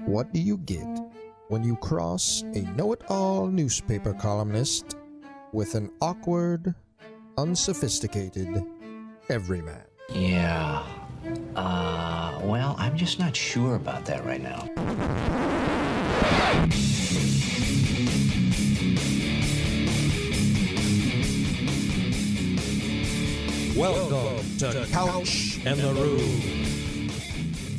What do you get when you cross a know-it-all newspaper columnist with an awkward, unsophisticated everyman? Yeah. Well, I'm just not sure about that right now. Welcome to Couch and the Roo.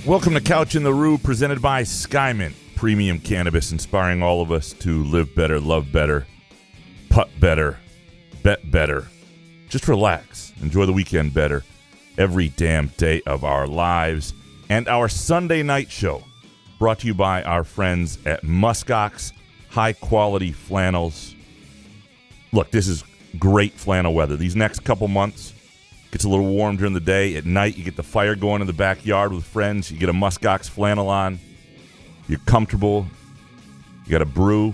Welcome to Couch in the Roo, presented by Skymint, premium cannabis, inspiring all of us to live better, love better, putt better, bet better. Just relax. Enjoy the weekend better every damn day of our lives. And our Sunday night show, brought to you by our friends at Muskox, high-quality flannels. Look, this is great flannel weather. These next couple months, gets a little warm during the day. At night, you get the fire going in the backyard with friends. You get a Muskox flannel on. You're comfortable. You got a brew.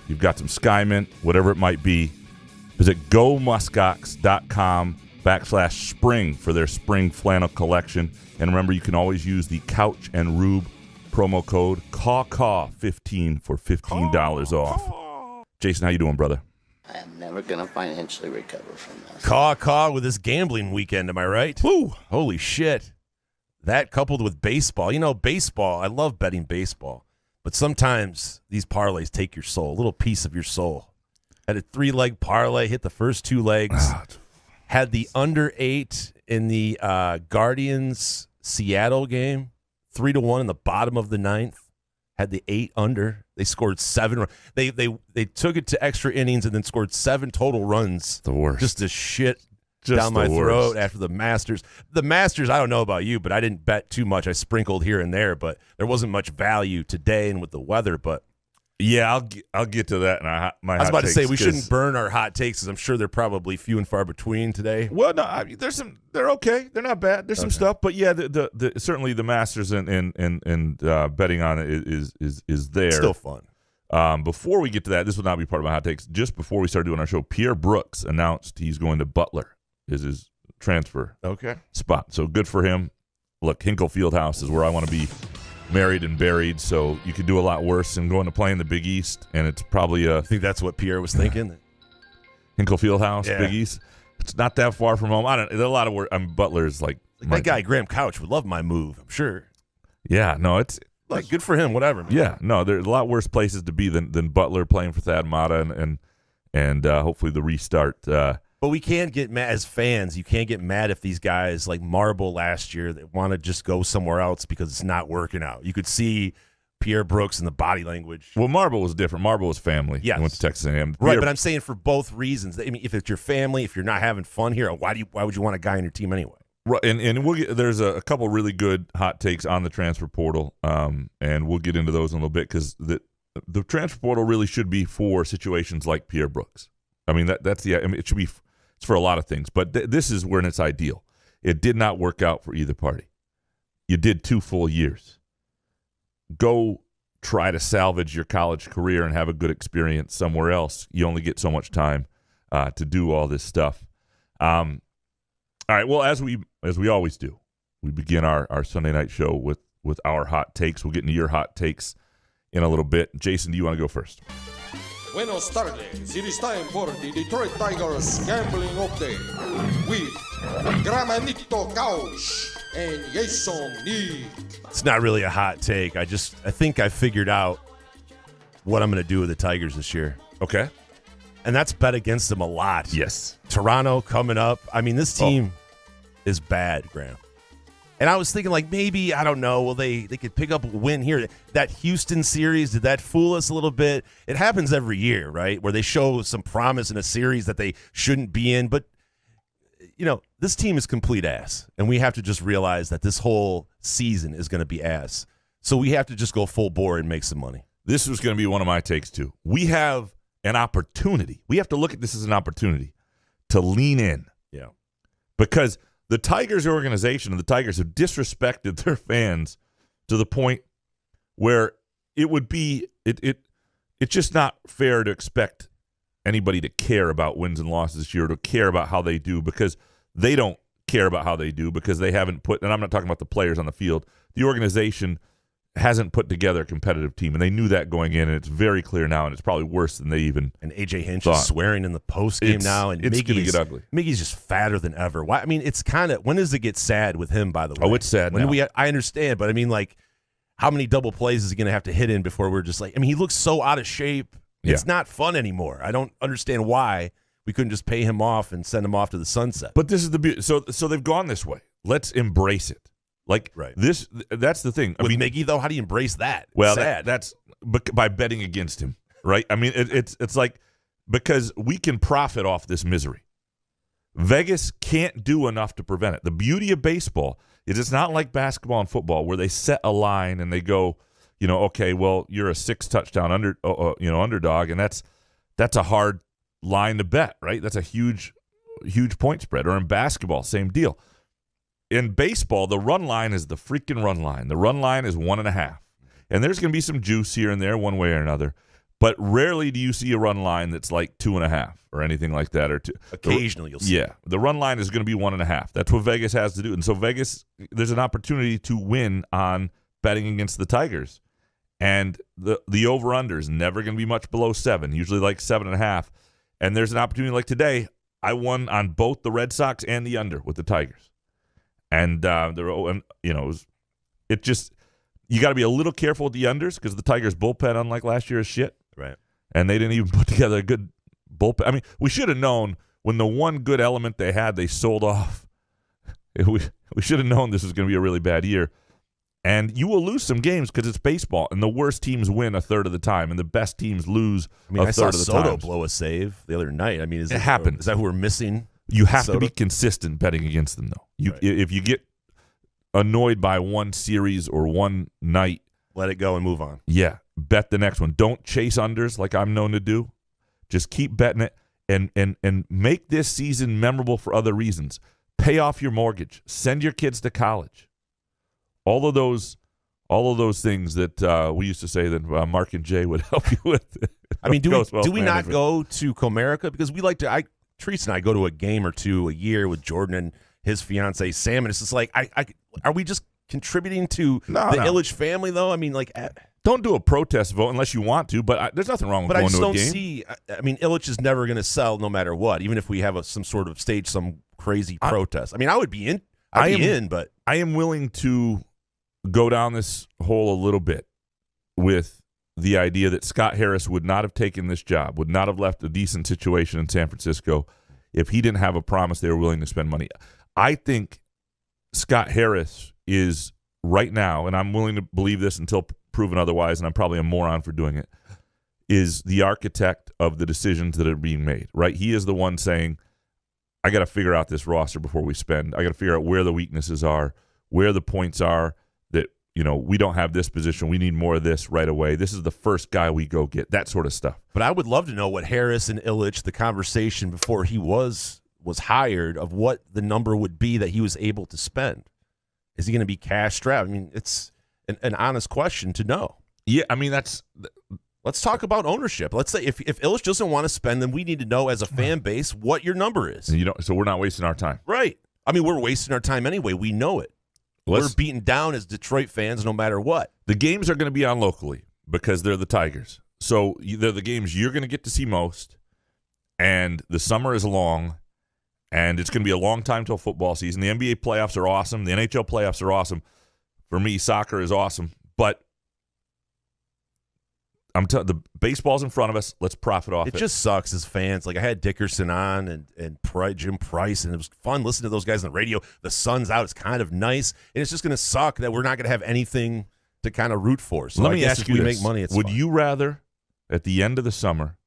You've got some Skymint, whatever it might be. Visit gomuskox.com/spring for their spring flannel collection. And remember, you can always use the Couch and Rube promo code CAW15 for $15 off. Jason, how you doing, brother? I am never going to financially recover from this. Caw with this gambling weekend, am I right? Woo! Holy shit. That coupled with baseball. You know, baseball, I love betting baseball. But sometimes these parlays take your soul, a little piece of your soul. Had a 3-leg parlay, hit the first 2 legs. Had the under 8 in the Guardians-Seattle game, 3-1 in the bottom of the 9th. Had the 8 under. They scored 7. They took it to extra innings and then scored 7 total runs. The worst. Just to shit down my throat after the Masters. The Masters, I don't know about you, but I didn't bet too much. I sprinkled here and there, but there wasn't much value today and with the weather. But yeah, I'll get to that. I was about to say we shouldn't burn our hot takes, because I'm sure they're probably few and far between today. Well, no, I mean, there's some. They're okay. They're not bad. There's some stuff, but yeah, the certainly the Masters and betting on it is there. It's still fun. Before we get to that, this will not be part of my hot takes. Just before we start doing our show, Pierre Brooks announced he's going to Butler. Is his transfer spot. So good for him. Look, Hinkle Fieldhouse is where I want to be married and buried, so you could do a lot worse than going to play in the Big East, and it's probably I think that's what Pierre was thinking. Hinkle Fieldhouse, yeah. Big East. It's not that far from home. There's a lot of work. Butler's like that guy Graham Couch would love my move, I'm sure. Yeah, no, it's like good for him, whatever, man. Yeah, no, there's a lot worse places to be than Butler playing for Thad Matta and hopefully the restart. But we can't get mad as fans. You can't get mad if these guys like Marble last year that want to just go somewhere else because it's not working out. You could see Pierre Brooks in the body language. Well, Marble was different. Marble was family. Yes. He went to Texas A&M. Right, but I'm saying for both reasons. I mean, if it's your family, if you're not having fun here, why would you want a guy on your team anyway? Right, and we'll get, there's a couple really good hot takes on the transfer portal, and we'll get into those in a little bit, because the transfer portal really should be for situations like Pierre Brooks. I mean, it should be. It's for a lot of things, but this is when it's ideal. It did not work out for either party. You did 2 full years. Go try to salvage your college career and have a good experience somewhere else. You only get so much time to do all this stuff. All right. Well, as we always do, we begin our Sunday night show with our hot takes. We'll get into your hot takes in a little bit. Jason, do you want to go first? Buenos tardes. It is time for the Detroit Tigers Gambling Update with Gramanito Couch and Jason Nick. It's not really a hot take. I think I figured out what I'm going to do with the Tigers this year. Okay. And that's bet against them a lot. Yes. Toronto coming up. I mean, this team is bad, Graham. And I was thinking, like, maybe, I don't know, well, they could pick up a win here. That Houston series, did that fool us a little bit? It happens every year, right, where they show some promise in a series that they shouldn't be in. But, you know, this team is complete ass, and we have to just realize that this whole season is going to be ass. So we have to just go full bore and make some money. This was going to be one of my takes, too. We have an opportunity. We have to look at this as an opportunity to lean in. Yeah. Because the Tigers organization and the Tigers have disrespected their fans to the point where it would be it's just not fair to expect anybody to care about wins and losses this year, to care about how they do, because they don't care about how they do, because they haven't put, and I'm not talking about the players on the field, the organization hasn't put together a competitive team, and they knew that going in, and it's very clear now, and it's probably worse than they even And A.J. Hinch thought. is swearing in the postgame now, and it's going to get ugly. Miggy's just fatter than ever. Why? I mean, it's kind of, when does it get sad with him, by the way? Oh, it's sad when now. I understand, but I mean, like, how many double plays is he going to have to hit in before we're just like, I mean, he looks so out of shape. Yeah. It's not fun anymore. I don't understand why we couldn't just pay him off and send him off to the sunset. But this is the beauty. So they've gone this way. Let's embrace it. Like Right. that's the thing. With Miggy, though, how do you embrace that? Well, Sad. that's by betting against him, right? I mean, it's like, because we can profit off this misery. Vegas can't do enough to prevent it. The beauty of baseball is it's not like basketball and football where they set a line and they go, okay, well, you're a 6 touchdown underdog, and that's a hard line to bet, right? That's a huge point spread. Or in basketball, same deal. In baseball, the run line is the freaking run line. The run line is 1.5. And there's going to be some juice here and there one way or another. But rarely do you see a run line that's like 2.5 or anything like that. Or 2. Occasionally you'll see. Yeah. The run line is going to be 1.5. That's what Vegas has to do. And so Vegas, there's an opportunity to win on betting against the Tigers. And the over-under is never going to be much below 7, usually like 7.5. And there's an opportunity like today. I won on both the Red Sox and the under with the Tigers. And it just, you got to be a little careful with the unders because the Tigers' bullpen, unlike last year, is shit. Right. And they didn't even put together a good bullpen. I mean, we should have known when the one good element they had, they sold off. We should have known this was going to be a really bad year. And you will lose some games because it's baseball, and the worst teams win a third of the time, and the best teams lose a I saw third of the Soto time. blow a save the other night. I mean, It happens. Is that who we're missing? You have Soto? to be consistent betting against them, though. Right. If you get annoyed by one series or one night, Let it go and move on. yeah, bet the next one. Don't chase unders like I'm known to do. Just keep betting it and make this season memorable for other reasons. Pay off your mortgage. Send your kids to college. All of those things that we used to say that Mark and Jay would help you with. I mean, do we not management. go to Comerica? Because we like to, Treese and I go to a game or two a year with Jordan and his fiance Sam, and it's just like, are we just contributing to the Illich family, though? I mean, like, don't do a protest vote unless you want to, but there's nothing wrong with going to a game. But I just don't see, I mean, Illich is never going to sell no matter what, even if we have some sort of stage, some crazy protest. I mean, I would be in, but I am willing to go down this hole a little bit with the idea that Scott Harris would not have taken this job, would not have left a decent situation in San Francisco if he didn't have a promise they were willing to spend money. I think Scott Harris is right now, and I'm willing to believe this until proven otherwise, and I'm probably a moron for doing it, is the architect of the decisions that are being made, right? He is the one saying, I got to figure out this roster before we spend. I got to figure out where the weaknesses are, where the points are that, we don't have this position. We need more of this right away. This is the first guy we go get, that sort of stuff. But I would love to know what Harris and Illich, the conversation before he was hired, of what the number would be that he was able to spend. Is he going to be cash strapped? I mean, it's an honest question to know. Yeah, I mean, let's talk about ownership. Let's say if Illich doesn't want to spend, then we need to know as a fan base what your number is. So we're not wasting our time. Right. I mean, we're wasting our time anyway. We know it. We're beaten down as Detroit fans no matter what. The games are going to be on locally because they're the Tigers. So they're the games you're going to get to see most, and the summer is long, and it's going to be a long time till football season. The NBA playoffs are awesome. The NHL playoffs are awesome. For me, soccer is awesome. But the baseball's in front of us. Let's profit off it. It just sucks as fans. Like, I had Dickerson on and Jim Price, and it was fun listening to those guys on the radio. The sun's out. It's kind of nice. And it's just going to suck that we're not going to have anything to kind of root for. So let me ask you if we this. make money, it's Would fun. you rather, at the end of the summer,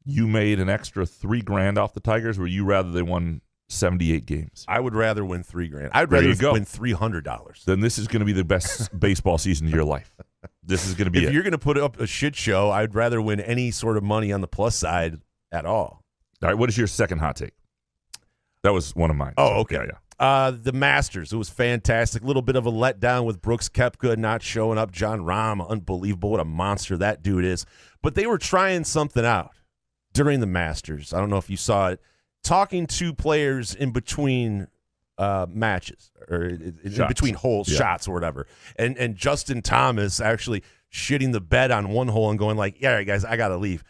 you made an extra $3,000 off the Tigers, or would you rather they won 78 games? I would rather win $3,000. I'd There rather you go. win $300. Then this is going to be the best baseball season of your life. This is going to be If you're going to put up a shit show, I'd rather win any sort of money on the plus side at all. All right, what is your second hot take? That was one of mine. Oh, okay. Yeah. The Masters, it was fantastic. A little bit of a letdown with Brooks Koepka not showing up. John Rahm, unbelievable. What a monster that dude is. But they were trying something out during the Masters. I don't know if you saw it. Talking to players in between matches or in Shots. between holes, shots or whatever. And Justin Thomas actually shitting the bed on one hole and going like, yeah, all right, guys, I got to leave.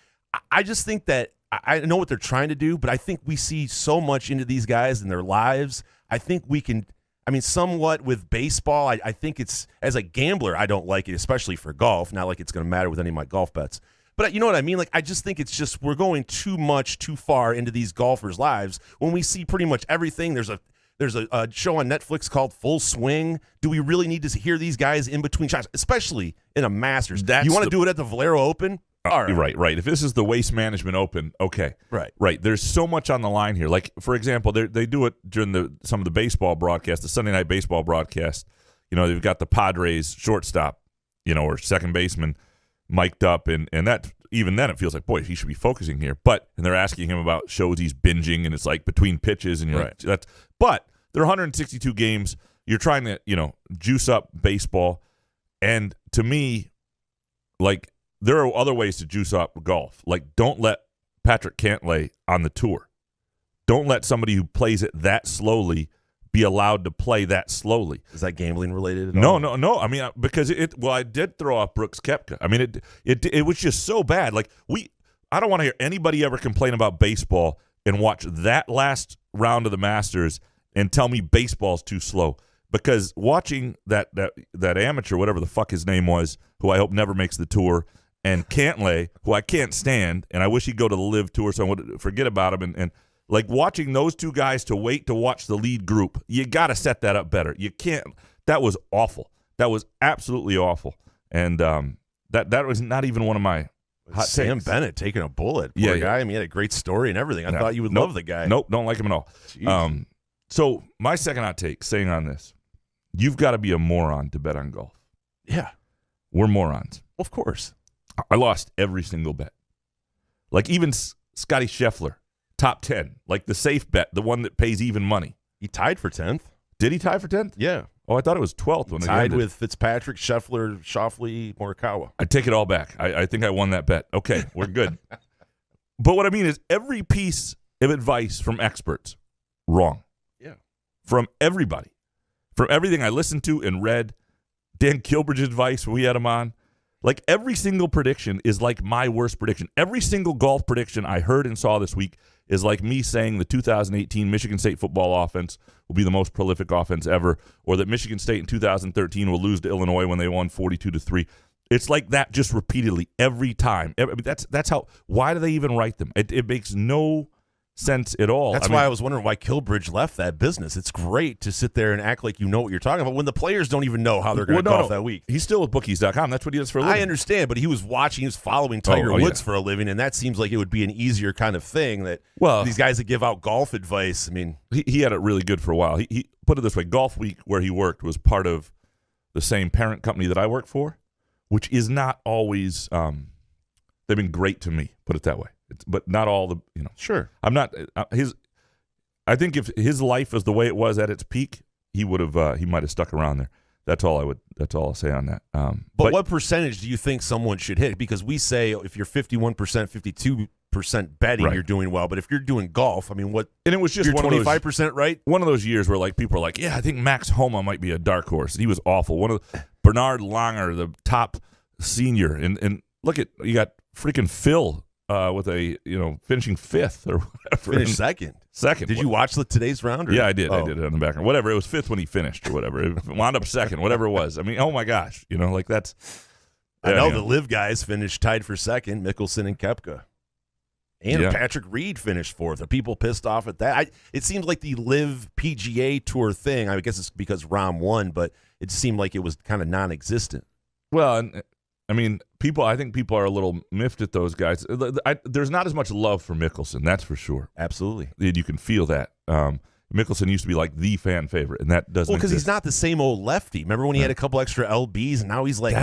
I just think that I know what they're trying to do, but I think we see so much into these guys and their lives. I think we can – I mean, somewhat with baseball, I think it's – as a gambler, I don't like it, especially for golf. Not like it's going to matter with any of my golf bets. But you know what I mean? Like, I just think it's just we're going too far into these golfers' lives when we see pretty much everything. There's a show on Netflix called Full Swing. Do we really need to hear these guys in between shots, especially in a Masters? You want to do it at the Valero Open? All right. Right. If this is the Waste Management Open, okay. Right. There's so much on the line here. Like, for example, they do it during some of the baseball broadcasts, the Sunday night baseball broadcast. You know, they've got the Padres shortstop, you know, or second baseman mic'd up, and that even then it feels like, boy, he should be focusing here. And they're asking him about shows he's binging, and it's like between pitches, and you're like, but there are 162 games. You're trying to, you know, juice up baseball, and to me, like, there are other ways to juice up golf. Like, don't let Patrick Cantlay on the tour. Don't let somebody who plays it that slowly be allowed to play that slowly. Is that gambling related at all? No. I mean, because I did throw off Brooks Koepka. I mean, it was just so bad. Like, I don't want to hear anybody ever complain about baseball and watch that last round of the Masters and tell me baseball's too slow. Because watching that amateur, whatever the fuck his name was, who I hope never makes the tour, and Cantlay, who I can't stand, and I wish he'd go to the Live Tour so I would forget about him. And like watching those two guys to wait to watch the lead group, you got to set that up better. You can't. That was awful. That was absolutely awful. And that was not even one of my hot Sam takes. Bennett taking a bullet. Poor guy. I mean, he had a great story and everything. I thought you would love the guy. Nope, don't like him at all. So my second hot take, saying on this, you've got to be a moron to bet on golf. Yeah. We're morons. Of course. I lost every single bet. Like even Scotty Scheffler, top 10, like the safe bet, the one that pays even money. He tied for 10th. Did he tie for 10th? Yeah. Oh, I thought it was 12th when they tied ended. with Fitzpatrick, Scheffler, Schauffele, Morikawa. I take it all back. I think I won that bet. Okay, we're good. But what I mean is every piece of advice from experts, wrong. Yeah. From everybody. From everything I listened to and read, Dan Kilbridge's advice when we had him on, like every single prediction is like my worst prediction. Every single golf prediction I heard and saw this week is like me saying the 2018 Michigan State football offense will be the most prolific offense ever, or that Michigan State in 2013 will lose to Illinois when they won 42-3. It's like that just repeatedly every time. I mean, that's how. Why do they even write them? It makes no sense at all. That's why I was wondering why Kilbridge left that business. It's great to sit there and act like you know what you're talking about when the players don't even know how they're going to golf that week. He's still with bookies.com. That's what he does for a living. I understand, but he was following Tiger Woods for a living, and that seems like it would be an easier kind of thing that these guys that give out golf advice, I mean. He had it really good for a while. He put it this way, Golf Week, where he worked, was part of the same parent company that I work for, which is not always they've been great to me, put it that way. But not all the, you know. Sure. I'm not I think if his life was the way it was at its peak, he would have he might have stuck around there. That's all I'll say on that. But what percentage do you think someone should hit? Because we say if you're 51%, 52% betting, you're doing well. But if you're doing golf, I mean, what? And it was just you're one 25% right. One of those years where like people are like, yeah, I think Max Homa might be a dark horse. He was awful. One of Bernard Langer, the top senior, and look at you got freaking Phil. With finishing fifth or whatever. Finished second. Did you watch today's round? Yeah, I did. I did it on the background. Whatever. It was fifth when he finished or whatever. It wound up second, whatever it was. I mean, oh my gosh. Like that's. I know the Live guys finished tied for second, Mickelson and Koepka. And Patrick Reed finished fourth. Are people pissed off at that? It seems like the Live PGA Tour thing, I guess it's because Rahm won, but it seemed like it was kind of non-existent. Well, and I mean, I think people are a little miffed at those guys. There's not as much love for Mickelson, that's for sure. Absolutely. You can feel that. Mickelson used to be like the fan favorite, and that doesn't because he's not the same old lefty. Remember when he had a couple extra LBs, and now he's like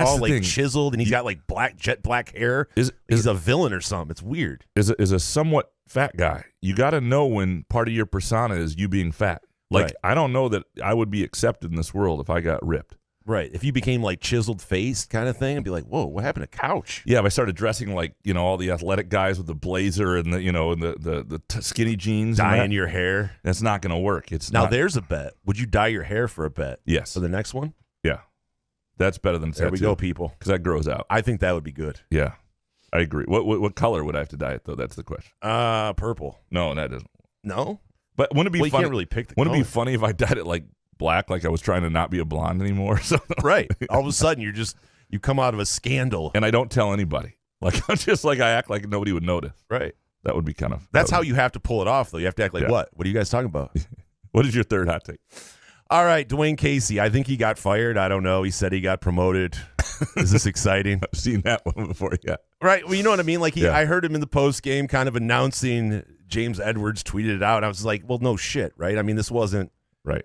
chiseled, and he's got like jet black hair? He's a villain or something. It's weird. Is a somewhat fat guy. You got to know when part of your persona is you being fat. Like, I don't know that I would be accepted in this world if I got ripped. Right. If you became like chiseled face kind of thing, I'd be like, whoa, what happened to Couch? Yeah, if I started dressing like, all the athletic guys with the blazer and the skinny jeans. Dyeing your hair. That's not going to work. There's a bet. Would you dye your hair for a bet? Yes. For the next one? Yeah. That's better than There we go, people. Because that grows out. I think that would be good. Yeah. I agree. What color would I have to dye it, though? That's the question. Purple. No, that doesn't. No? But wouldn't it be funny? funny? You can't really pick the Wouldn't color. it be funny if I dyed it like black, like I was trying to not be a blonde anymore? So Right. All of a sudden, you come out of a scandal. And I don't tell anybody. Like, I'm just like I act like nobody would notice. Right. That would be kind of. That's how you have to pull it off, though. You have to act like, what? What are you guys talking about? What is your third hot take? All right, Dwayne Casey. I think he got fired. I don't know. He said he got promoted. Is this exciting? I've seen that one before, yeah. Right. Well, you know what I mean? Like, Yeah. I heard him in the post game kind of announcing James Edwards tweeted it out. I was like, well, no shit, right? I mean, this wasn't. Right.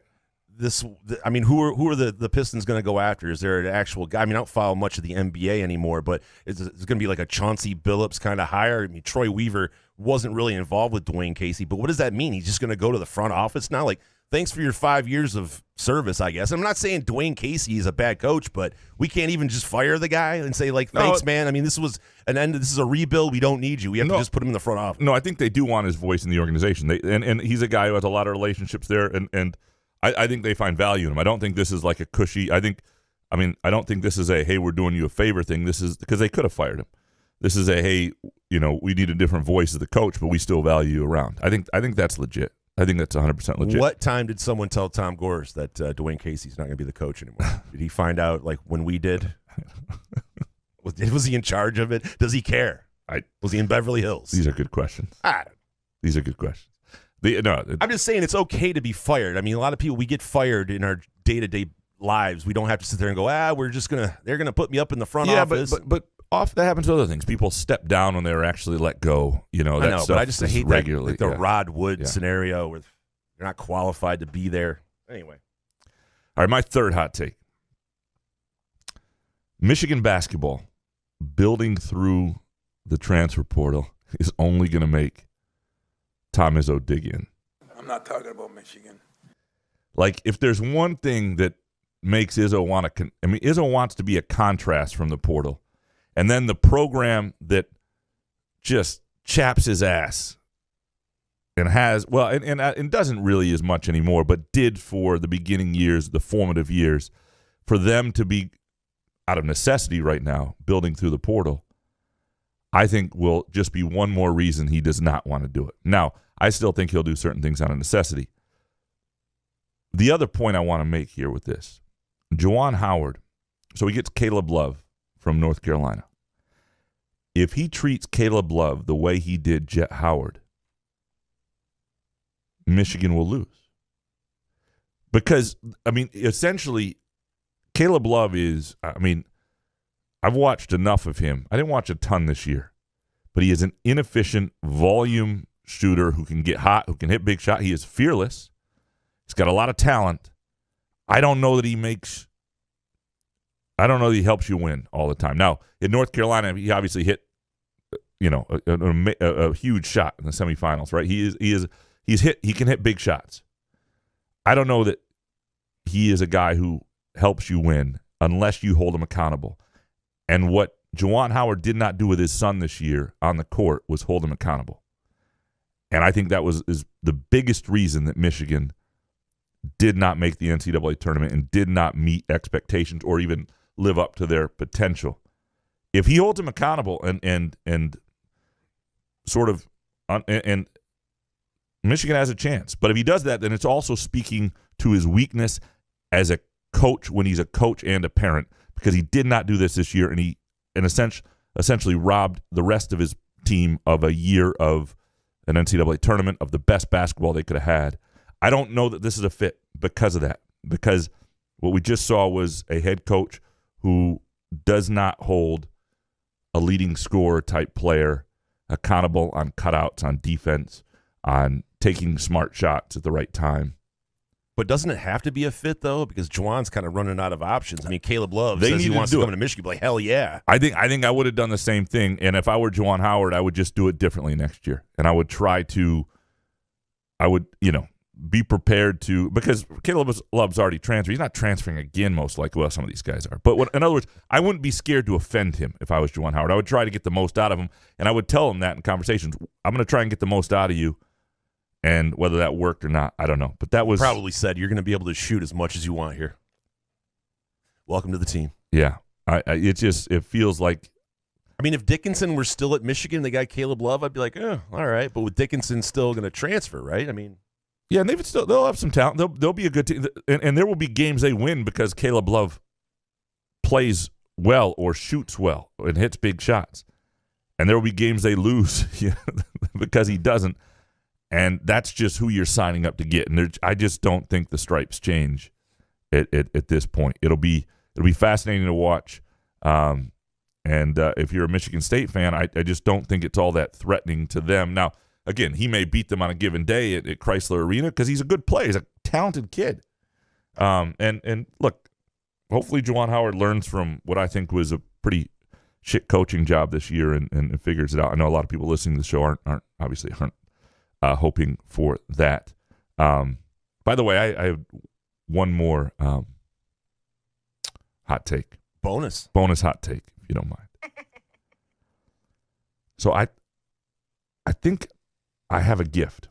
I mean, who are the Pistons going to go after? Is there an actual guy? I mean, I don't follow much of the NBA anymore, but it's going to be like a Chauncey Billups kind of hire. I mean, Troy Weaver wasn't really involved with Dwayne Casey, but what does that mean? He's just going to go to the front office now? Like, thanks for your 5 years of service, I guess. I'm not saying Dwayne Casey is a bad coach, but we can't even just fire the guy and say, like, thanks, man. I mean, this was an end. This is a rebuild. We don't need you. We have to just put him in the front office. No, I think they do want his voice in the organization. And he's a guy who has a lot of relationships there, and I think they find value in him. I don't think this is like a cushy. I don't think this is a, hey, we're doing you a favor thing. This is because they could have fired him. This is a, hey, we need a different voice as the coach, but we still value you around. I think that's legit. I think that's 100% legit. What time did someone tell Tom Gores that Dwayne Casey's not going to be the coach anymore? Did he find out like when we did? Was he in charge of it? Does he care? Was he in Beverly Hills? These are good questions. These are good questions. I'm just saying it's okay to be fired. I mean, a lot of people, we get fired in our day-to-day lives. We don't have to sit there and go, they're going to put me up in the front office. But often that happens to other things. People step down when they're actually let go. I know, but I just hate regularly. that, like the Rod Wood scenario where they're not qualified to be there. Anyway. All right, my third hot take. Michigan basketball building through the transfer portal is only going to make Tom Izzo dig in. I'm not talking about Michigan. Like, if there's one thing that makes Izzo Izzo wants to be a contrast from the portal. And then the program that just chaps his ass and has, and doesn't really as much anymore, but did for the beginning years, the formative years, for them to be out of necessity right now, building through the portal, I think will just be one more reason he does not want to do it. Now, I still think he'll do certain things out of necessity. The other point I want to make here with this, Juwan Howard, so he gets Caleb Love from North Carolina. If he treats Caleb Love the way he did Jet Howard, Michigan will lose. Because, essentially, Caleb Love is, I've watched enough of him. I didn't watch a ton this year. But he is an inefficient volume shooter who can get hot, who can hit big shot. He is fearless. He's got a lot of talent. I don't know that he helps you win all the time. Now, in North Carolina, he obviously hit, a huge shot in the semifinals, right? He can hit big shots. I don't know that he is a guy who helps you win unless you hold him accountable. And what Juwan Howard did not do with his son this year on the court was hold him accountable. And I think that is the biggest reason that Michigan did not make the NCAA tournament and did not meet expectations or even live up to their potential. If he holds him accountable and Michigan has a chance. But if he does that, then it's also speaking to his weakness as a coach when he's a coach and a parent, because he did not do this year, and he essentially robbed the rest of his team of a year of an NCAA tournament, of the best basketball they could have had. I don't know that this is a fit because of that, because what we just saw was a head coach who does not hold a leading scorer type player accountable on cutouts, on defense, on taking smart shots at the right time. But doesn't it have to be a fit, though? Because Juwan's kind of running out of options. I mean, Caleb Love says he wants to come to Michigan. Like, hell yeah. I think I would have done the same thing. And if I were Juwan Howard, I would just do it differently next year. And I would try to be prepared to, because Caleb Love's already transferred. He's not transferring again, most likely. Well, some of these guys are. But in other words, I wouldn't be scared to offend him if I was Juwan Howard. I would try to get the most out of him, and I would tell him that in conversations. I'm going to try and get the most out of you, and whether that worked or not, I don't know. But that was probably said you're going to be able to shoot as much as you want here. Welcome to the team. Yeah, it feels like. I mean, if Dickinson were still at Michigan, they got Caleb Love, I'd be like, oh, all right. But with Dickinson still going to transfer, right? I mean, yeah, and they'll have some talent. They'll be a good team, and there will be games they win because Caleb Love plays well or shoots well and hits big shots, and there will be games they lose because he doesn't, and that's just who you're signing up to get. And I just don't think the stripes change at this point. It'll be fascinating to watch. And if you're a Michigan State fan, I just don't think it's all that threatening to them. Now, again, he may beat them on a given day at Chrysler Arena because he's a good player. He's a talented kid. And look, hopefully Juwan Howard learns from what I think was a pretty shit coaching job this year and figures it out. I know a lot of people listening to the show aren't hoping for that. By the way, I have one more hot take. Bonus hot take, if you don't mind. So I think I have a gift.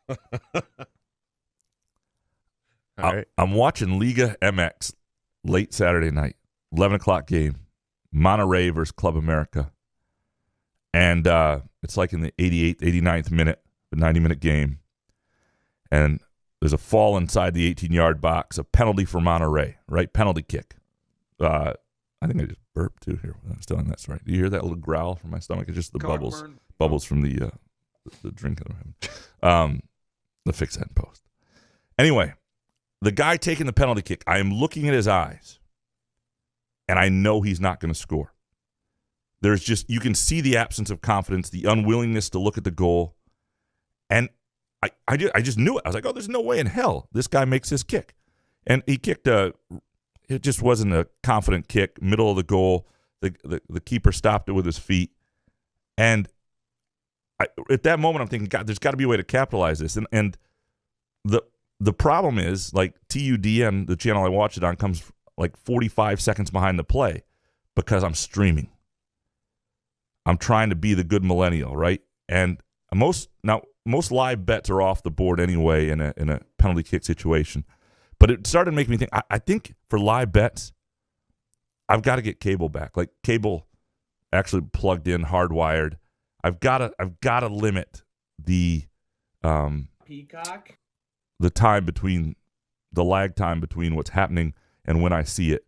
All right. I'm watching Liga MX late Saturday night, 11 o'clock game, Monterey versus Club America. And it's like in the 88th, 89th minute, the 90-minute game. And there's a fall inside the 18-yard box, a penalty for Monterey, right? Penalty kick. I think I just burped too here when I was telling that story. Do you hear that little growl from my stomach? It's just the bubbles from the drink that I'm having. I'll fix that in post. Anyway, the guy taking the penalty kick, I am looking at his eyes, and I know he's not going to score. There's just, you can see the absence of confidence, the unwillingness to look at the goal, and I just knew it. I was like, oh, there's no way in hell this guy makes this kick. And he kicked it just wasn't a confident kick, middle of the goal. The keeper stopped it with his feet. And at that moment, I'm thinking, God, there's got to be a way to capitalize this. And the problem is, like, TUDN, the channel I watch it on, comes like 45 seconds behind the play because I'm streaming. I'm trying to be the good millennial, right? And most live bets are off the board anyway in a penalty kick situation. But it started making me think, I think for live bets, I've got to get cable back. Like, cable actually plugged in, hardwired. I've got to limit the Peacock? The lag time between what's happening and when I see it.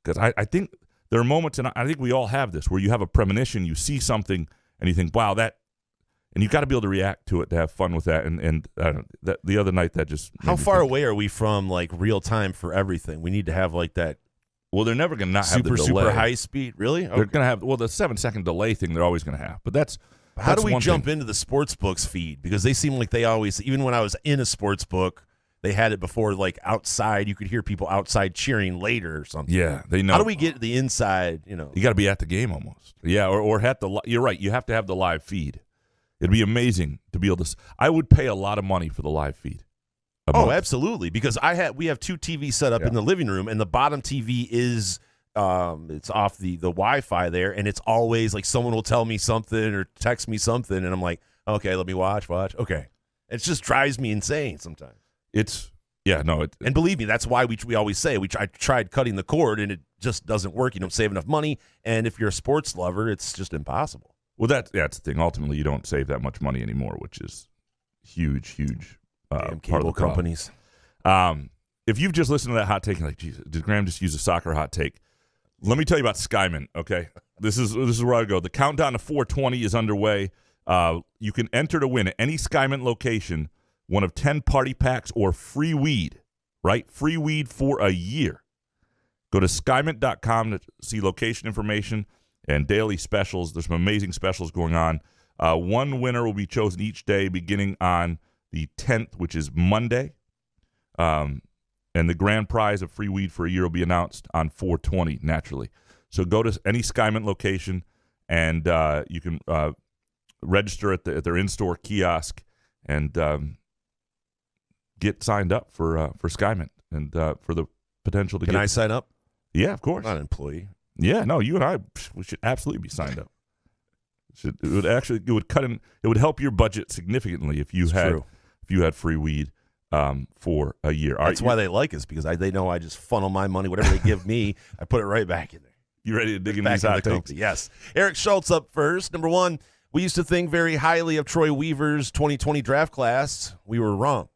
Because I think there are moments, and I think we all have this, where you have a premonition, you see something, and you think, wow, that, and you've got to be able to react to it to have fun with that. And I don't know, that the other night that just how far away are we from like real time for everything? We need to have like that. Well, they're never going to not have the delay. Super high speed, really? Okay. They're going to have the 7-second delay thing. They're always going to have, but that's. How do we jump into the sports books feed? Because they seem like they always, even when I was in a sports book, they had it before, like outside. You could hear people outside cheering later or something. Yeah, they know. How do we get the inside? You got to be at the game almost. Yeah, or at the. You're right. You have to have the live feed. It'd be amazing to be able to. I would pay a lot of money for the live feed. Oh, absolutely. Because we have two TVs set up in the living room, and the bottom TV is. It's off the Wi-Fi there, and it's always like someone will tell me something or text me something, and I'm like, okay, let me watch. Okay. It just drives me insane sometimes. And believe me, that's why we always say I tried cutting the cord, and it just doesn't work. You don't save enough money, and if you're a sports lover, it's just impossible. Well, that's the thing. Ultimately, you don't save that much money anymore, which is huge Damn cable companies. If you've just listened to that hot take, and like, Jesus, did Graham just use a soccer hot take? Let me tell you about Skyman, okay? This is where I go. The countdown to 420 is underway. You can enter to win at any Skyman location one of 10 party packs or free weed, right? Free weed for a year. Go to skymint.com to see location information and daily specials. There's some amazing specials going on. One winner will be chosen each day beginning on the 10th, which is Monday. And the grand prize of free weed for a year will be announced on 420, naturally. So go to any Skymint location, and you can register at their in-store kiosk. And get signed up for Skymint and for the potential to Can get. I sign up? Yeah, of course. I'm not an employee. Yeah, no, you and I, we should absolutely be signed up. It would help your budget significantly if you had free weed for a year. That's why they like us, because they know I just funnel my money, whatever they give me, I put it right back in there. You ready to dig into Back these in hot the takes? company. Yes. Eric Schultz up first. Number one, we used to think very highly of Troy Weaver's 2020 draft class. We were wrong.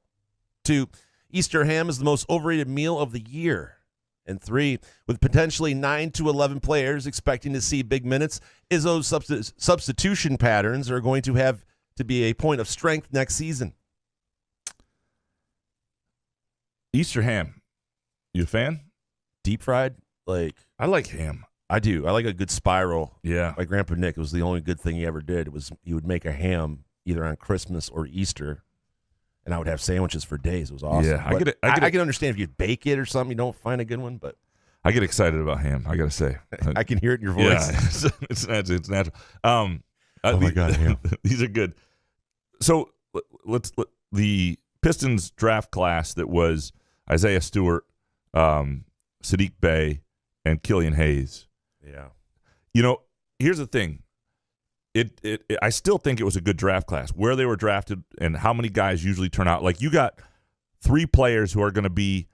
2, Easter ham is the most overrated meal of the year. And 3, with potentially 9 to 11 players expecting to see big minutes, Izzo's substitution patterns are going to have to be a point of strength next season. Easter ham. You a fan? Deep fried? I like ham. I do. I like a good spiral. Yeah. My grandpa Nick, it was the only good thing he ever did. He would make a ham either on Christmas or Easter, and I would have sandwiches for days. It was awesome. Yeah, I can understand if you bake it or something, you don't find a good one, but I get excited about ham. I got to say, I can hear it in your voice. Yeah, it's natural. Oh my God, ham. These are good. So the Pistons draft class that was Isaiah Stewart, Sadiq Bey, and Killian Hayes. Yeah. You know, here's the thing. I still think it was a good draft class. Where they were drafted and how many guys usually turn out. Like, you got 3 players who are going to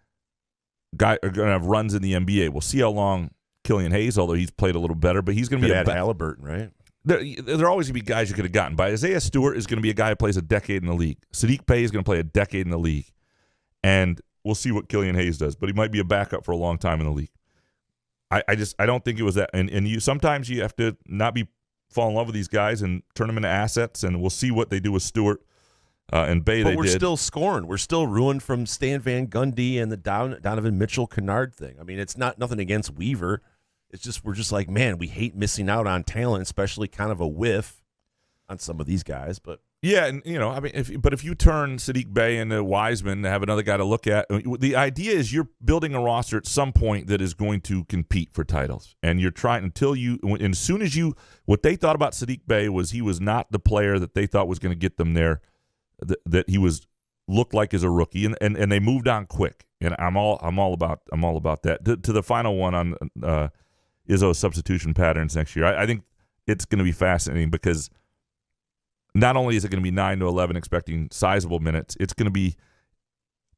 have runs in the NBA. We'll see how long Killian Hayes, although he's played a little better, but he's going to be Halliburton, right? There are always going to be guys you could have gotten. But Isaiah Stewart is going to be a guy who plays a decade in the league. Sadiq Bey is going to play a decade in the league. And we'll see what Killian Hayes does, but he might be a backup for a long time in the league. I don't think it was that. And you sometimes you have to not fall in love with these guys and turn them into assets, and we'll see what they do with Stewart and Bey. But we're still scorned. We're still ruined from Stan Van Gundy and the Donovan Mitchell-Kennard thing. I mean, it's nothing against Weaver. It's just we're just like, man, we hate missing out on talent, especially kind of a whiff on some of these guys. But yeah, and I mean, if you turn Sadiq Bey into Wiseman to have another guy to look at, the idea is you're building a roster at some point that is going to compete for titles, and you're trying and as soon as what they thought about Sadiq Bey was he was not the player that they thought was going to get them there, that he looked like as a rookie, and they moved on quick, and I'm all about that. To the final one on Izzo's substitution patterns next year, I think it's going to be fascinating because not only is it going to be 9 to 11 expecting sizable minutes, it's going to be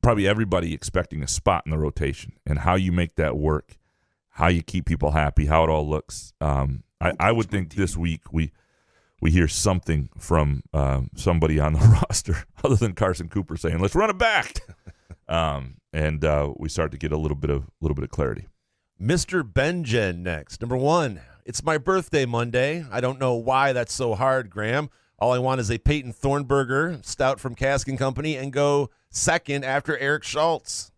probably everybody expecting a spot in the rotation, and how you make that work, how you keep people happy, how it all looks. I would think this week we hear something from somebody on the roster other than Carson Cooper saying, "Let's run it back," and we start to get a little bit of clarity. Mr. Benjen next. Number one, it's my birthday Monday. I don't know why that's so hard, Graham. All I want is a Peyton Thornburger stout from Cask & Company and go second after Eric Schultz.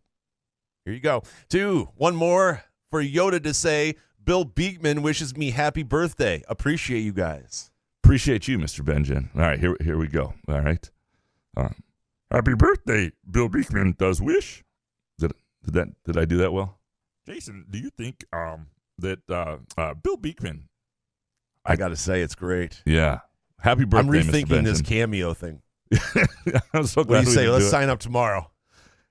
Here you go. 2, one more for Yoda to say, Bill Beekman wishes me happy birthday. Appreciate you guys. Appreciate you, Mr. Benjen. All right, here we go. All right. Happy birthday, Bill Beekman does wish. Did I do that well? Jason, do you think that Bill Beekman? I got to say, it's great. Yeah. Happy birthday, I'm rethinking Mr. this cameo thing. I'm so glad. What do you say? Let's do sign up tomorrow.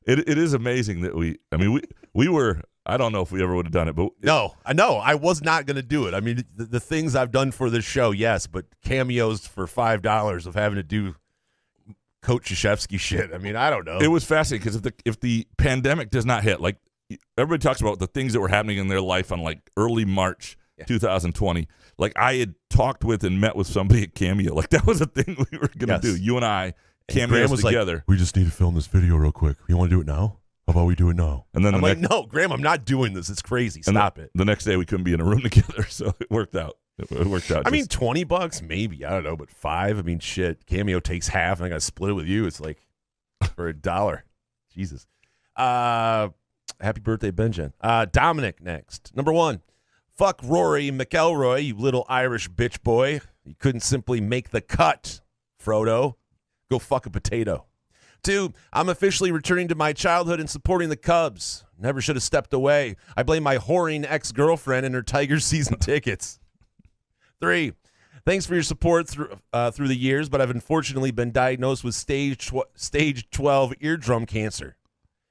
It is amazing that we were. I don't know if we ever would have done it, but no, I know I was not going to do it. I mean, the things I've done for this show, yes, but cameos for $5 of having to do Coach Krzyzewski shit. I mean, I don't know. It was fascinating because if the pandemic does not hit, like everybody talks about the things that were happening in their life on like early March 2020. Like I had talked with and met with somebody at Cameo. Like that was a thing we were going to do. You and I cameos together. Like, we just need to film this video real quick. You want to do it now? How about we do it now? And then no, Graham, I'm not doing this. It's crazy. Stop it. The next day we couldn't be in a room together, so it worked out. It worked out. I mean, $20 maybe. I don't know, but $5. I mean, shit. Cameo takes half, and I got to split it with you. It's like for $1. Jesus. Happy birthday, Benjen. Dominic next. Number one. Fuck Rory McElroy, you little Irish bitch boy. You couldn't simply make the cut, Frodo. Go fuck a potato. 2, I'm officially returning to my childhood and supporting the Cubs. Never should have stepped away. I blame my whoring ex-girlfriend and her Tigers season tickets. 3, Thanks for your support through the years, but I've unfortunately been diagnosed with stage 12 eardrum cancer.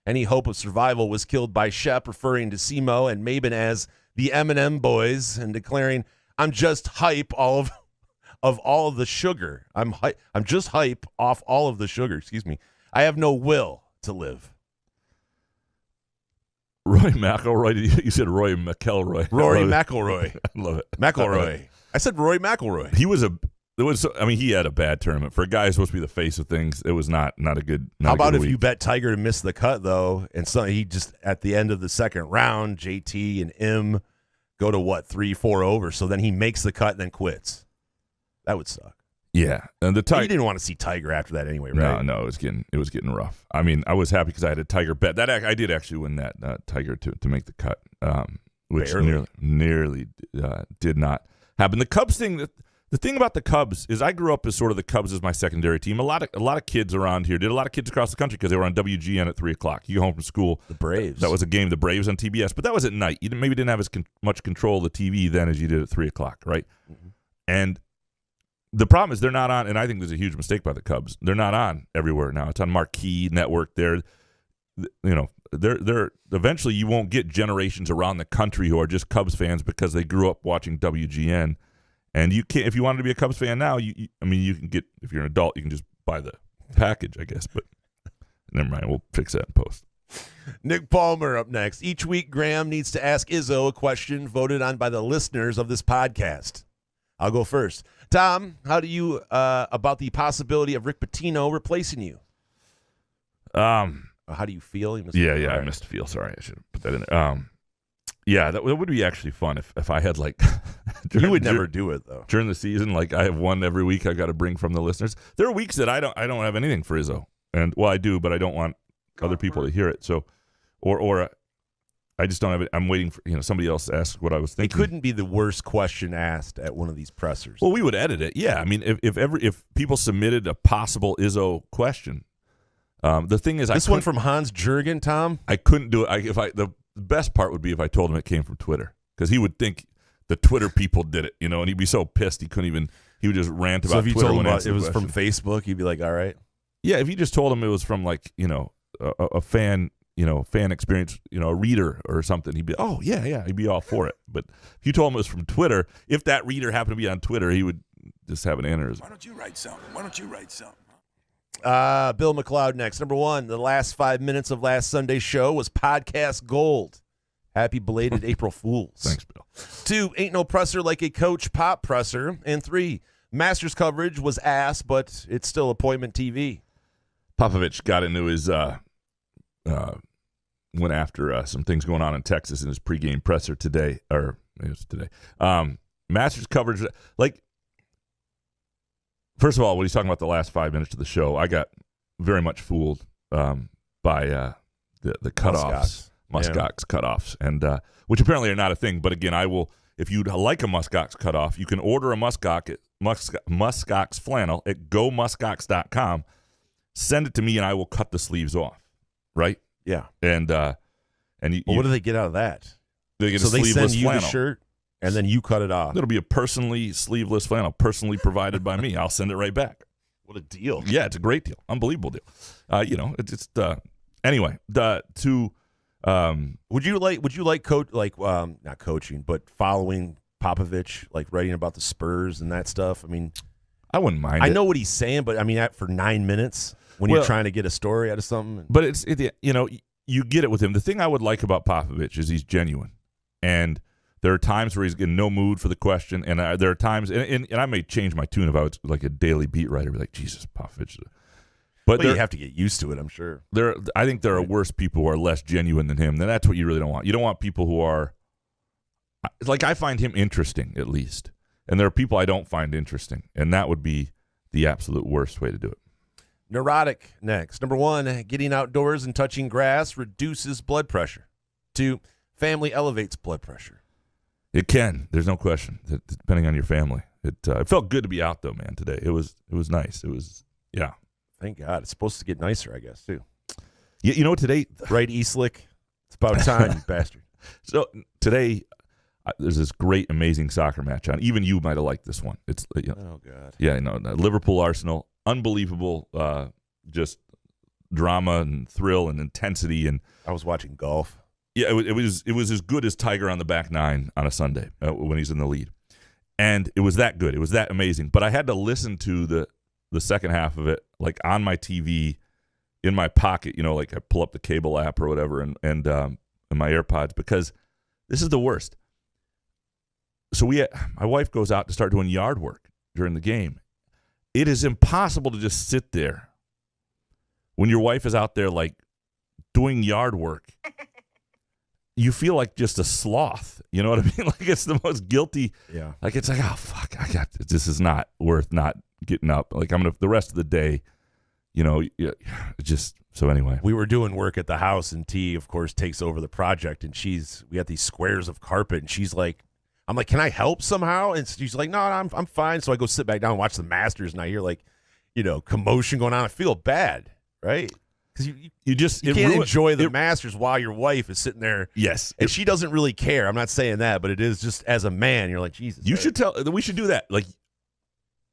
Any hope of survival was killed by Shep referring to Simo and Mabin as the M&M boys and declaring, "I'm just hype of all of the sugar. I'm just hype off all of the sugar." Excuse me. I have no will to live. Roy McElroy. You said Roy McElroy. Rory McElroy. I love it. McElroy. I said Roy McElroy. He had a bad tournament. For a guy who's supposed to be the face of things, it was not a good. How about if week. you bet Tiger to miss the cut, though, and so he just, at the end of the second round, JT and M go to 3-4 over, so then he makes the cut and then quits. That would suck. Yeah, and the Tiger. You didn't want to see Tiger after that anyway, right? No, it was getting rough. I mean, I was happy because I had a Tiger bet. That I did actually win that Tiger to make the cut, which nearly did not happen. The Cubs thing. The thing about the Cubs is I grew up as sort of the Cubs as my secondary team. A lot of kids around here did. A lot of kids across the country because they were on WGN at 3:00. You go home from school. The Braves. That was a game. The Braves on TBS, but that was at night. You maybe didn't have as much control of the TV then as you did at 3:00, right? Mm-hmm. And the problem is they're not on, and I think there's a huge mistake by the Cubs. They're not on everywhere now. It's on Marquee Network. They're eventually you won't get generations around the country who are just Cubs fans because they grew up watching WGN. And you can't, if you wanted to be a Cubs fan now, you can get, if you're an adult, you can just buy the package, I guess. But never mind, we'll fix that in post. Nick Palmer up next. Each week, Graham needs to ask Izzo a question voted on by the listeners of this podcast. I'll go first. Tom, how do you about the possibility of Rick Pitino replacing you? How do you feel? I missed feel. Sorry, I should have put that in there. Yeah, that would be actually fun if I had you would never do it though. During the season, I have one every week I got to bring from the listeners. There are weeks that I don't have anything for Izzo, and I do, but I don't want other people to hear it. So, or I just don't have it. I'm waiting for somebody else to ask what I was thinking. It couldn't be the worst question asked at one of these pressers. Well, we would edit it. Yeah, I mean, if people submitted a possible Izzo question, the thing is, this one from Hans Jurgen, Tom, I couldn't do it. The best part would be if I told him it came from Twitter, because he would think the Twitter people did it, and he'd be so pissed he couldn't even. He would just rant about. So if you Twitter told him it was from Facebook, he'd be like, "All right." Yeah, if you just told him it was from a fan, fan experience, a reader or something, he'd be, "Oh yeah," he'd be all for it. But if you told him it was from Twitter, if that reader happened to be on Twitter, he would just have an aneurysm. Why don't you write something? Bill McLeod next. Number 1, the last 5 minutes of last Sunday's show was podcast gold. Happy belated April Fools. Thanks, Bill. 2, ain't no presser like a Coach Pop presser. And 3, Masters coverage was ass, but it's still appointment TV. Popovich got into his went after some things going on in Texas in his pregame presser today, or it was today. Masters coverage, first of all, when he's talking about the last 5 minutes of the show, I got very much fooled by the cutoffs, Muskox cutoffs, and which apparently are not a thing. But again, I will. If you'd like a Muskox cutoff, you can order a Muskox flannel at gomuskox.com. Send it to me, and I will cut the sleeves off. Right? Yeah. And what do they get out of that? They get so a sleeveless they send you flannel. the shirt, and then you cut it off. It'll be a personally sleeveless flannel, personally provided by me. I'll send it right back. What a deal! Yeah, it's a great deal, unbelievable deal. Anyway. Would you like not coaching, but following Popovich, writing about the Spurs and that stuff? I mean, I wouldn't mind. I know what he's saying, but I mean, for 9 minutes when you're trying to get a story out of something. But you get it with him. The thing I would like about Popovich is he's genuine, and there are times where he's in no mood for the question, and there are times, and I may change my tune if I was like a daily beat writer, be like, Jesus, Popovich. But you have to get used to it, I'm sure. I think there are worse people who are less genuine than him. Then that's what you really don't want. You don't want people who are I find him interesting, at least, and there are people I don't find interesting, and that would be the absolute worst way to do it. Neurotic next. Number 1, getting outdoors and touching grass reduces blood pressure. 2, family elevates blood pressure. It can. There's no question. Depending on your family, it felt good to be out though, man. Today it was nice. It was Thank God. It's supposed to get nicer, I guess too. Yeah, today, right, Eastlick? It's about time, you bastard. So today, there's this great, amazing soccer match on. Even you might have liked this one. It's Oh God. Yeah, I know. Liverpool Arsenal, unbelievable, just drama and thrill and intensity. And I was watching golf. yeah, it was as good as Tiger on the back nine on a Sunday when he's in the lead, and it was that good. It was that amazing. But I had to listen to the second half of it like on my TV, in my pocket. Like I pull up the cable app or whatever, and my AirPods, because this is the worst. So my wife goes out to start doing yard work during the game. It is impossible to just sit there when your wife is out there like doing yard work. You feel like just a sloth. You know what I mean? Like it's the most guilty. Yeah. Like it's like, oh fuck, this is not worth not getting up. Like I'm gonna the rest of the day. Just so anyway. We were doing work at the house, and T, of course, takes over the project, and we got these squares of carpet, and she's like, I'm like, can I help somehow? And she's like, no, I'm fine. So I go sit back down and watch the Masters, and I hear like, commotion going on. I feel bad, right? Because you can't enjoy the Masters while your wife is sitting there. Yes. And she doesn't really care. I'm not saying that, but it is just as a man, you're like, Jesus. We should do that. Like,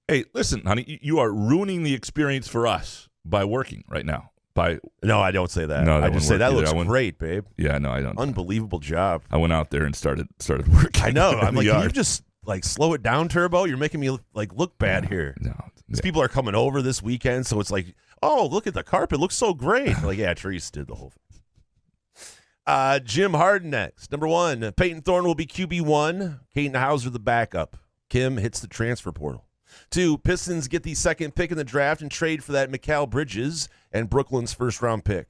hey, listen, honey, you are ruining the experience for us by working right now. No, I don't say that. No, I just say that looks great, babe. Yeah, no, I don't. Unbelievable job. I went out there and started working. I know. I'm like, can you just like slow it down, Turbo? You're making me look bad here. No. These people are coming over this weekend, so it's like, oh, look at the carpet. It looks so great. Like, yeah, Treese did the whole thing. Jim Harden next. Number 1, Peyton Thorne will be QB1. Caden Hauser the backup. Kim hits the transfer portal. 2, Pistons get the second pick in the draft and trade for that Mikal Bridges and Brooklyn's first-round pick.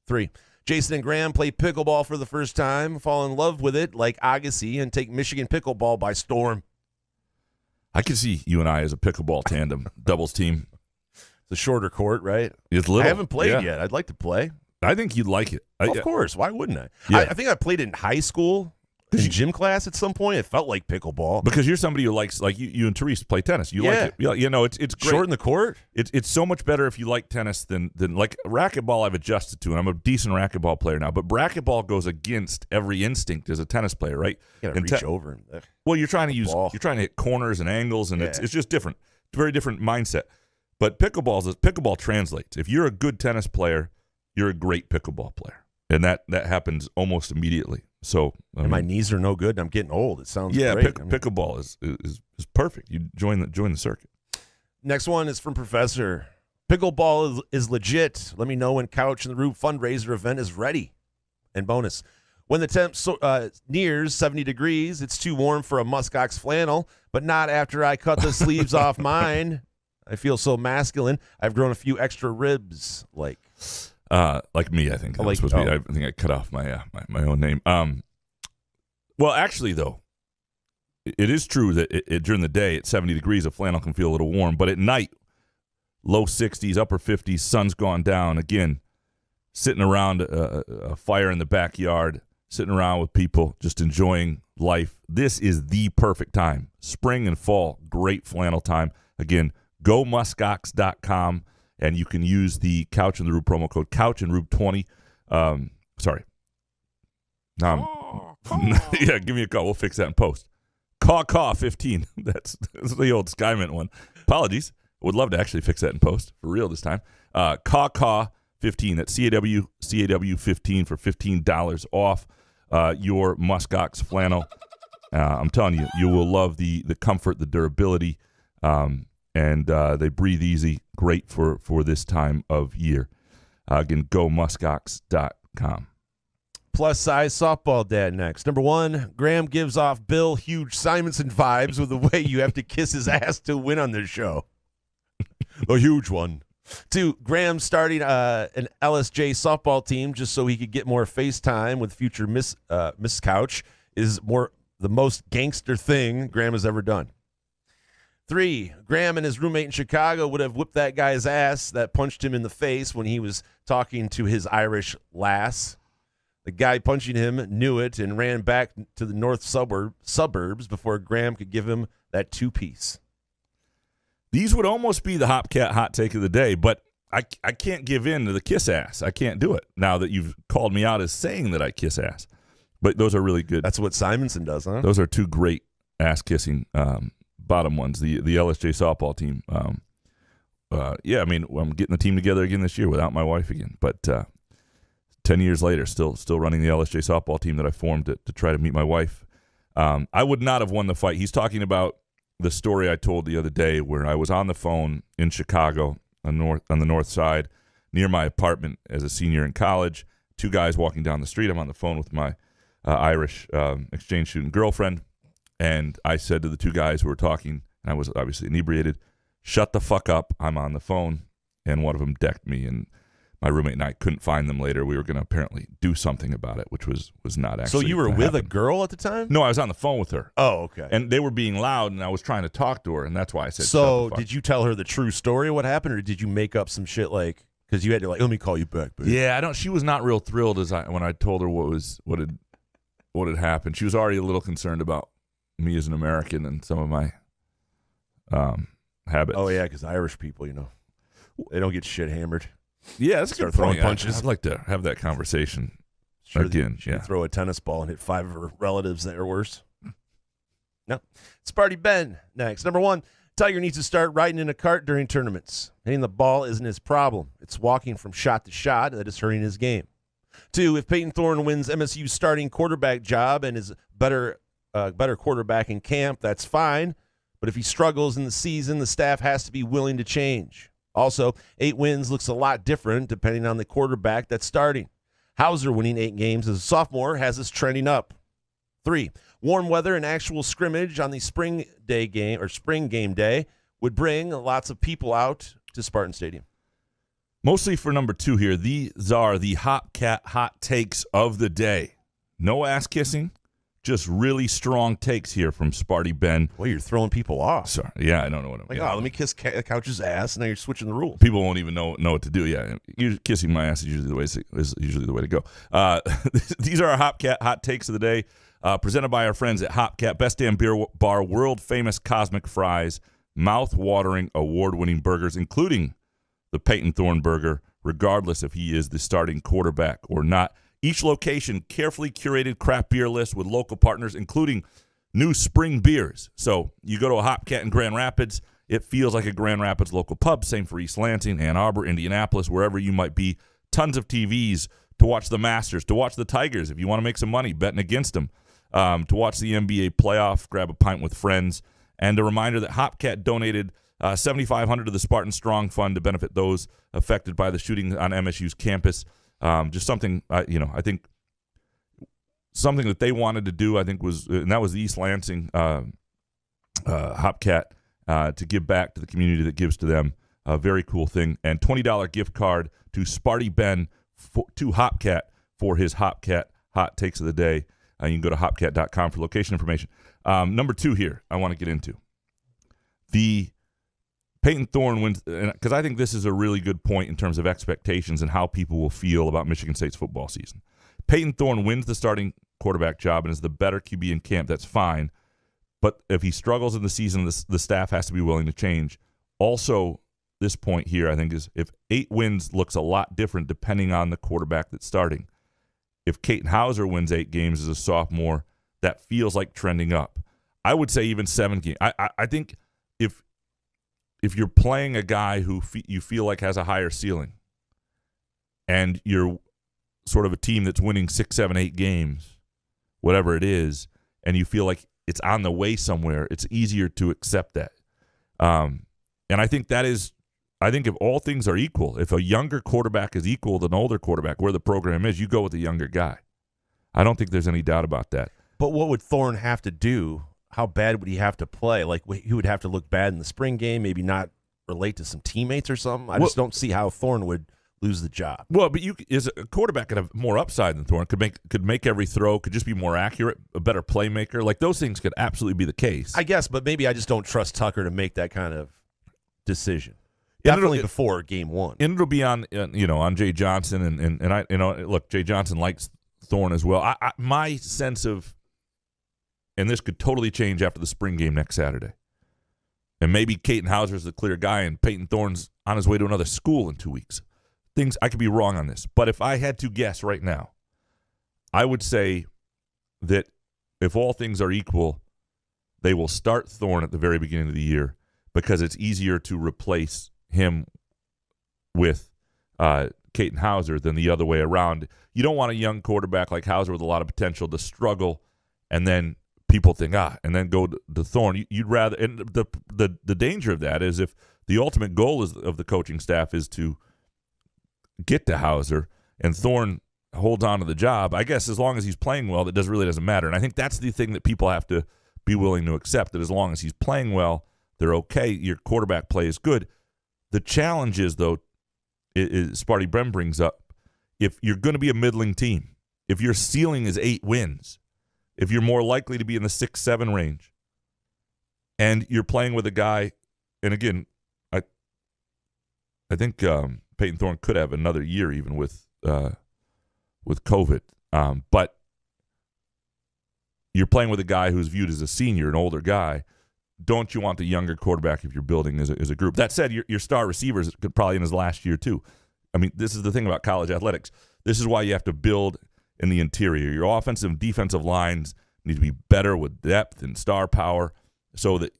3, Jason and Graham play pickleball for the first time, fall in love with it like Agassi, and take Michigan pickleball by storm. I can see you and I as a pickleball tandem, doubles team. It's a shorter court, right? It's little. I haven't played yet. I'd like to play. I think you'd like it. Of course. Why wouldn't I? Yeah. I think I played in high school. In gym class at some point, it felt like pickleball. Because you're somebody who likes, like you and Therese play tennis. You like it. Yeah, it's great. Short in the court? It's so much better if you like tennis than like racquetball. I've adjusted to, and I'm a decent racquetball player now. But racquetball goes against every instinct as a tennis player, right? You gotta reach over. Well, you're trying to hit corners and angles, and it's just different. It's a very different mindset. But pickleball translates. If you're a good tennis player, you're a great pickleball player, and that happens almost immediately. So my knees are no good, and I'm getting old. It sounds great. Pickleball is perfect. You join the circuit. Next one is from Professor. Pickleball is legit. Let me know when Couch in the Roof fundraiser event is ready. And bonus, when the temp nears 70 degrees, it's too warm for a muskox flannel, but not after I cut the sleeves off mine. I feel so masculine. I've grown a few extra ribs, like me, I think. I think I cut off my own name. Well, actually, though, it is true that during the day at 70 degrees, a flannel can feel a little warm. But at night, low 60s, upper 50s, sun's gone down. Again, sitting around a fire in the backyard, sitting around with people, just enjoying life. This is the perfect time. Spring and fall, great flannel time. Again, gomuskox.com. And you can use the Couch in the Roof promo code CouchInRoof20. Yeah, give me a call. We'll fix that in post. Caw 15. That's the old Skymint one. Apologies. Would love to actually fix that in post for real this time. Caw 15. That's CAW 15 for $15 off your muskox flannel. I'm telling you, you will love the comfort, the durability. And they breathe easy, great for this time of year. Again, gomuskox.com. Plus-size softball dad next. Number 1, Graham gives off Bill Huge Simonson vibes with the way you have to kiss his ass to win on this show. A huge one. 2, Graham starting an LSJ softball team just so he could get more FaceTime with future Miss Couch is the most gangster thing Graham has ever done. 3, Graham and his roommate in Chicago would have whipped that guy's ass that punched him in the face when he was talking to his Irish lass. The guy punching him knew it and ran back to the north suburbs before Graham could give him that 2-piece. These would almost be the Hopcat hot take of the day, but I can't give in to the kiss ass. I can't do it now that you've called me out as saying that I kiss ass. But those are really good. That's what Simonson does, huh? Those are two great ass-kissing bottom ones. The LSJ softball team. Yeah, I mean, I'm getting the team together again this year without my wife again. But 10 years later, still running the LSJ softball team that I formed to try to meet my wife. I would not have won the fight. He's talking about the story I told the other day where I was on the phone in Chicago on the north side near my apartment as a senior in college. Two guys walking down the street. I'm on the phone with my Irish exchange student girlfriend, and I said to the two guys who were talking, and I was obviously inebriated, "Shut the fuck up, I'm on the phone." And one of them decked me, and my roommate and I couldn't find them later. We were going to apparently do something about it, which was not actually. So you were with happen. a girl at the time? No, I was on the phone with her. Oh, okay. And they were being loud, and I was trying to talk to her, and that's why I said, so "Shut the fuck." did you tell her the true story of what happened, or did you make up some shit like, because you had to let me call you back, babe? Yeah, I don't. She was not real thrilled when I told her what had happened. She was already a little concerned about me as an American and some of my habits. Oh yeah, because Irish people, they don't get shit hammered. Yeah, that's Start a good throwing point. punches. I'd like to have that conversation Sure, again. she Yeah. could throw a tennis ball and hit 5 of her relatives that are worse. No. Sparty Ben next. Number 1, Tiger needs to start riding in a cart during tournaments. Hitting the ball isn't his problem. It's walking from shot to shot that is hurting his game. 2, if Peyton Thorne wins MSU's starting quarterback job and is better quarterback in camp, that's fine. But if he struggles in the season, the staff has to be willing to change. Also, 8 wins looks a lot different depending on the quarterback that's starting. Hauser winning 8 games as a sophomore has us trending up. 3, warm weather and actual scrimmage on the spring game day would bring lots of people out to Spartan Stadium. Mostly for number 2 here. These are the Hopcat hot takes of the day. No ass kissing, just really strong takes here from Sparty Ben. Well, you're throwing people off. Sorry. Yeah, I don't know what I'm Like, let me kiss Couch's ass, and now you're switching the rules. People won't even know what to do. Yeah, kissing my ass is usually the way to go. These are our Hopcat hot takes of the day, presented by our friends at Hopcat, Best Damn Beer Bar, world famous cosmic fries, mouth-watering, award-winning burgers, including the Peyton Thorne burger, regardless if he is the starting quarterback or not. Each location, carefully curated craft beer list with local partners, including new spring beers. So you go to a Hopcat in Grand Rapids, it feels like a Grand Rapids local pub. Same for East Lansing, Ann Arbor, Indianapolis, wherever you might be. Tons of TVs to watch the Masters, to watch the Tigers if you want to make some money betting against them, to watch the NBA playoff, grab a pint with friends. And a reminder that Hopcat donated $7,500 to the Spartan Strong Fund to benefit those affected by the shooting on MSU's campus. Just something, I think something that they wanted to do, I think and that was the East Lansing Hopcat to give back to the community that gives to them. A very cool thing. And $20 gift card to Sparty Ben to Hopcat for his Hopcat hot takes of the day. You can go to hopcat.com for location information. Number 2 here I want to get into. The Peyton Thorne wins, because I think this is a really good point in terms of expectations and how people will feel about Michigan State's football season. Peyton Thorne wins the starting quarterback job and is the better QB in camp. That's fine. But if he struggles in the season, the staff has to be willing to change. Also, this point here, I think, is if 8 wins looks a lot different depending on the quarterback that's starting. If Caton Hauser wins 8 games as a sophomore, that feels like trending up. I would say even 7 games. I think if you're playing a guy who you feel like has a higher ceiling and you're sort of a team that's winning 6, 7, 8 games, whatever it is, and you feel like it's on the way somewhere, it's easier to accept that. And I think if all things are equal, if a younger quarterback is equal to an older quarterback, where the program is, you go with the younger guy. I don't think there's any doubt about that. But what would Thorne have to do? How bad would he have to play? Like, he would have to look bad in the spring game, maybe not relate to some teammates or something. I just don't see how Thorne would lose the job. Well, but as a quarterback could have more upside than Thorne, could make every throw, could just be more accurate, a better playmaker. Like, those things could absolutely be the case. I guess, but maybe I just don't trust Tucker to make that kind of decision. Definitely before game 1. And it'll be on Jay Johnson and I look, Jay Johnson likes Thorne as well. My sense of, and this could totally change after the spring game next Saturday. And maybe Caton Hauser's the clear guy and Peyton Thorne's on his way to another school in 2 weeks. I could be wrong on this. But if I had to guess right now, I would say that if all things are equal, they will start Thorne at the very beginning of the year because it's easier to replace him with Caden Hauser than the other way around. You don't want a young quarterback like Hauser with a lot of potential to struggle and then people think, and then go to Thorne. You'd rather, and the danger of that is if the ultimate goal of the coaching staff is to get to Hauser and Thorne holds on to the job, I guess as long as he's playing well, that really doesn't matter. And I think that's the thing that people have to be willing to accept, that as long as he's playing well, they're okay. Your quarterback play is good. The challenge is, though, Sparty Brem brings up, if you're going to be a middling team, if your ceiling is 8 wins, if you're more likely to be in the 6-7 range, and you're playing with a guy, and again, I think Peyton Thorne could have another year even with COVID, but you're playing with a guy who's viewed as a senior, an older guy. Don't you want the younger quarterback if you're building as a group? That said, your star receivers could probably in his last year too. I mean, this is the thing about college athletics. This is why you have to build in the interior. Your offensive and defensive lines need to be better with depth and star power so that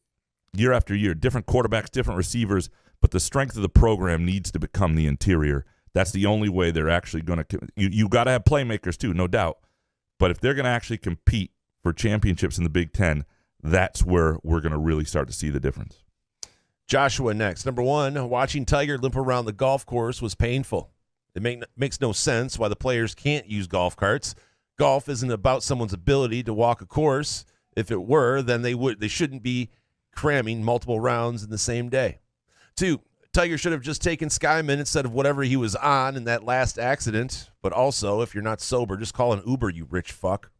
year after year, different quarterbacks, different receivers, but the strength of the program needs to become the interior. That's the only way they're actually going to – you got to have playmakers too, no doubt. But if they're going to actually compete for championships in the Big Ten, that's where we're going to really start to see the difference. Joshua next. Number 1, watching Tiger limp around the golf course was painful. It makes no sense why the players can't use golf carts. Golf isn't about someone's ability to walk a course. If it were, then they shouldn't be cramming multiple rounds in the same day. 2, Tiger should have just taken Skyman instead of whatever he was on in that last accident. But also, if you're not sober, just call an Uber, you rich fuck.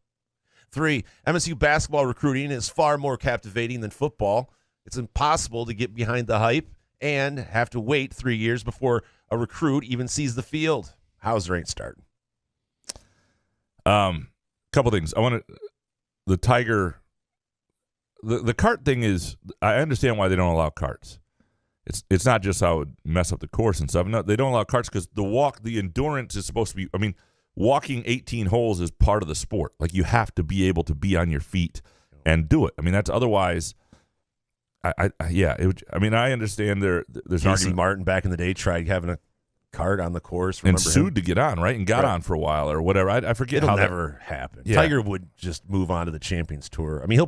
3, MSU basketball recruiting is far more captivating than football. It's impossible to get behind the hype and have to wait 3 years before a recruit even sees the field. Hauser ain't starting. Couple things. The Tiger, the cart thing is, I understand why they don't allow carts. It's not just how it would mess up the course and stuff. No, they don't allow carts because the endurance is supposed to be, I mean, walking 18 holes is part of the sport. Like, you have to be able to be on your feet and do it. I mean, that's otherwise, I understand there's an argument. Martin back in the day tried having a cart on the course. And sued to get on, right? And got on for a while or whatever. I forget how that never happened. Yeah. Tiger would just move on to the Champions Tour. I mean,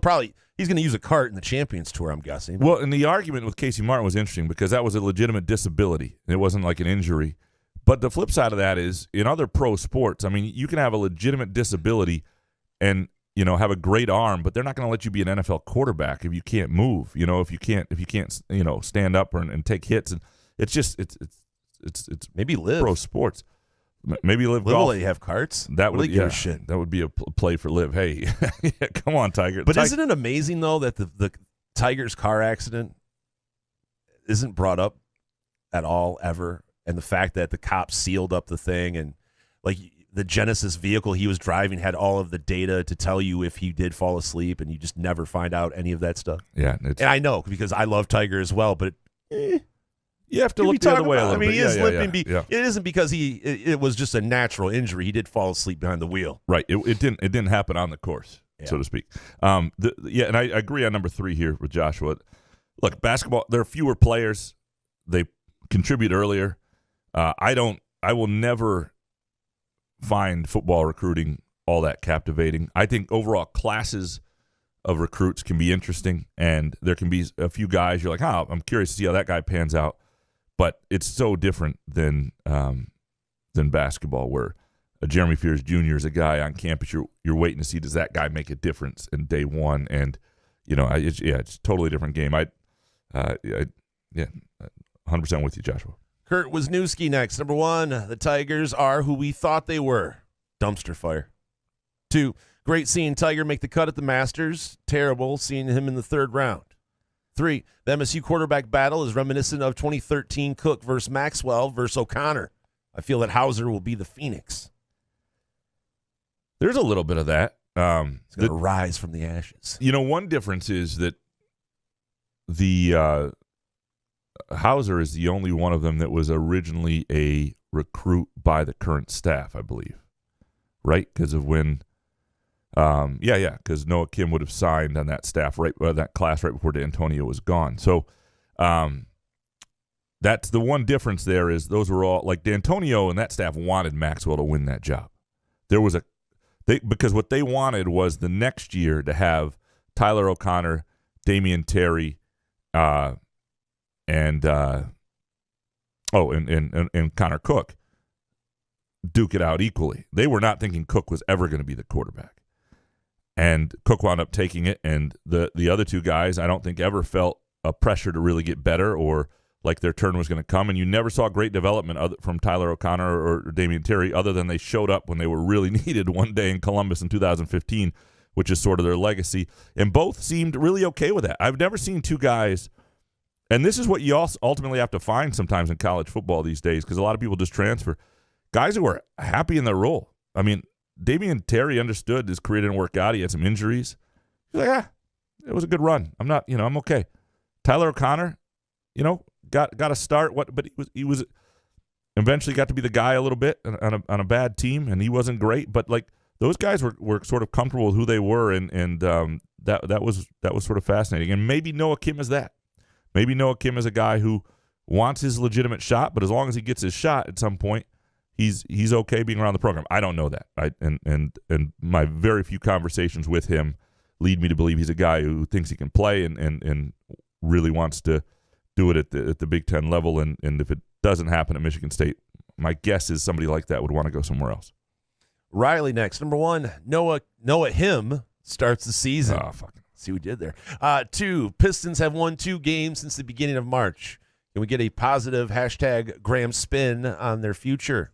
he's going to use a cart in the Champions Tour, I'm guessing. Well, and the argument with Casey Martin was interesting because that was a legitimate disability. It wasn't like an injury. But the flip side of that is, in other pro sports, I mean, you can have a legitimate disability and, have a great arm, but they're not going to let you be an NFL quarterback if you can't move, if you can't, stand up and take hits. And it's maybe live pro sports. Maybe live golf. Will they have carts? That would give a shit. That would be a play for live. Hey, come on, Tiger. But isn't it amazing though that the Tiger's car accident isn't brought up at all ever, and the fact that the cops sealed up the thing and like the Genesis vehicle he was driving had all of the data to tell you if he did fall asleep, and you just never find out any of that stuff. Yeah, and I know because I love Tiger as well, but. You have to look the other way a little bit. He is limping. It isn't because it was just a natural injury. He did fall asleep behind the wheel. Right. It didn't happen on the course, so to speak. And I agree on number 3 here with Joshua. Look, basketball, there are fewer players. They contribute earlier. I will never find football recruiting all that captivating. I think overall classes of recruits can be interesting, and there can be a few guys you're like, I'm curious to see how that guy pans out. But it's so different than basketball, where a Jeremy Fears Jr. is a guy on campus. You're waiting to see, does that guy make a difference in day one? And it's a totally different game. 100% with you, Joshua. Kurt Wisniewski next. Number 1, the Tigers are who we thought they were. Dumpster fire. 2, great seeing Tiger make the cut at the Masters. Terrible seeing him in the 3rd round. 3, the MSU quarterback battle is reminiscent of 2013 Cook versus Maxwell versus O'Connor. I feel that Hauser will be the Phoenix. There's a little bit of that. He's going to rise from the ashes. One difference is that the Hauser is the only one of them that was originally a recruit by the current staff, I believe. Right? Because of when Because Noah Kim would have signed on that staff that class right before D'Antonio was gone. So that's the one difference there is those were all like D'Antonio and that staff wanted Maxwell to win that job. There was because what they wanted was the next year to have Tyler O'Connor, Damian Terry, and Connor Cook duke it out equally. They were not thinking Cook was ever going to be the quarterback. And Cook wound up taking it, and the other two guys I don't think ever felt a pressure to really get better or like their turn was going to come. And you never saw great development from Tyler O'Connor or Damian Terry other than they showed up when they were really needed one day in Columbus in 2015, which is sort of their legacy. And both seemed really okay with that. I've never seen two guys, and this is what you also ultimately have to find sometimes in college football these days because a lot of people just transfer. Guys who are happy in their role. I mean, Damian Terry understood his career didn't work out. He had some injuries. He's like, it was a good run. I'm okay. Tyler O'Connor, got a start. But he was eventually got to be the guy a little bit on a bad team, and he wasn't great. But like those guys were sort of comfortable with who they were, and that was sort of fascinating. And maybe Noah Kim is that. Maybe Noah Kim is a guy who wants his legitimate shot, but as long as he gets his shot at some point, he's okay being around the program. I don't know that. And my very few conversations with him lead me to believe he's a guy who thinks he can play and really wants to do it at the Big Ten level. And if it doesn't happen at Michigan State, my guess is somebody like that would want to go somewhere else. Riley next. Number 1, Noah Him starts the season. Oh, fuck. See what we did there. 2, Pistons have won 2 games since the beginning of March. Can we get a positive #Graham spin on their future?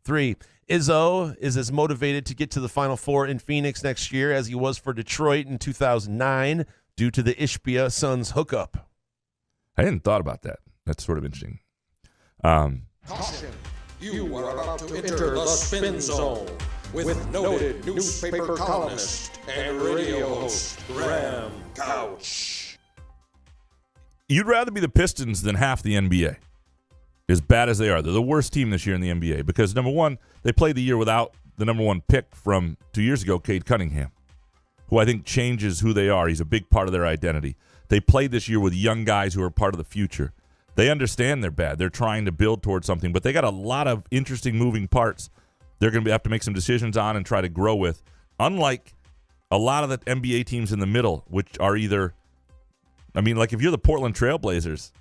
3, Izzo is as motivated to get to the Final Four in Phoenix next year as he was for Detroit in 2009 due to the Ishbia Suns hookup. I hadn't thought about that. That's sort of interesting. Caution, you are about to enter the spin zone with noted newspaper columnist and radio host Graham Couch. You'd rather be the Pistons than half the NBA. As bad as they are. They're the worst team this year in the NBA because, number one, they played the year without the number 1 pick from 2 years ago, Cade Cunningham, who I think changes who they are. He's a big part of their identity. They played this year with young guys who are part of the future. They understand they're bad. They're trying to build towards something, but they got a lot of interesting moving parts they're going to have to make some decisions on and try to grow with, unlike a lot of the NBA teams in the middle, which are either, like if you're the Portland Trailblazers,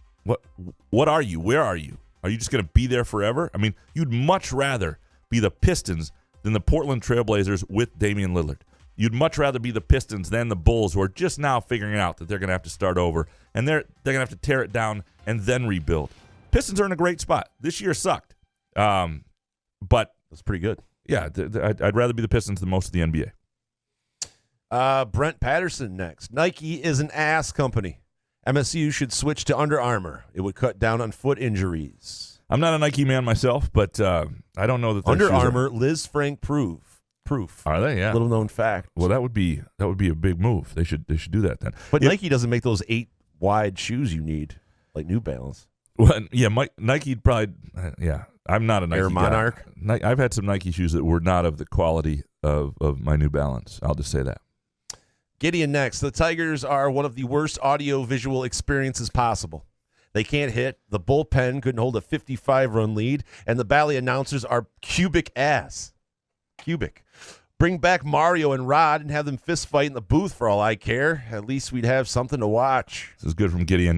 what are you? Where are you? Are you just going to be there forever? You'd much rather be the Pistons than the Portland Trailblazers with Damian Lillard. You'd much rather be the Pistons than the Bulls, who are just now figuring out that they're going to have to start over, and they're going to have to tear it down and then rebuild. Pistons are in a great spot. This year sucked, but that's pretty good. Yeah, I'd rather be the Pistons than most of the NBA. Brent Patterson next. Nike is an ass company. MSU should switch to Under Armour. It would cut down on foot injuries. I'm not a Nike man myself, but I don't know that Under Armour, Liz Frank proof. Are they? Yeah. Little known fact. Well, that would be a big move. They should do that then. But Nike doesn't make those 8 wide shoes you need, like New Balance. Well, yeah, Nike'd probably. Yeah, I'm not a Nike Air Monarch. guy. I've had some Nike shoes that were not of the quality of my New Balance. I'll just say that. Gideon next. The Tigers are one of the worst audio-visual experiences possible. They can't hit. The bullpen couldn't hold a 55-run lead, and the Bally announcers are cubic ass. Cubic. Bring back Mario and Rod and have them fist fight in the booth for all I care. At least we'd have something to watch. This is good from Gideon.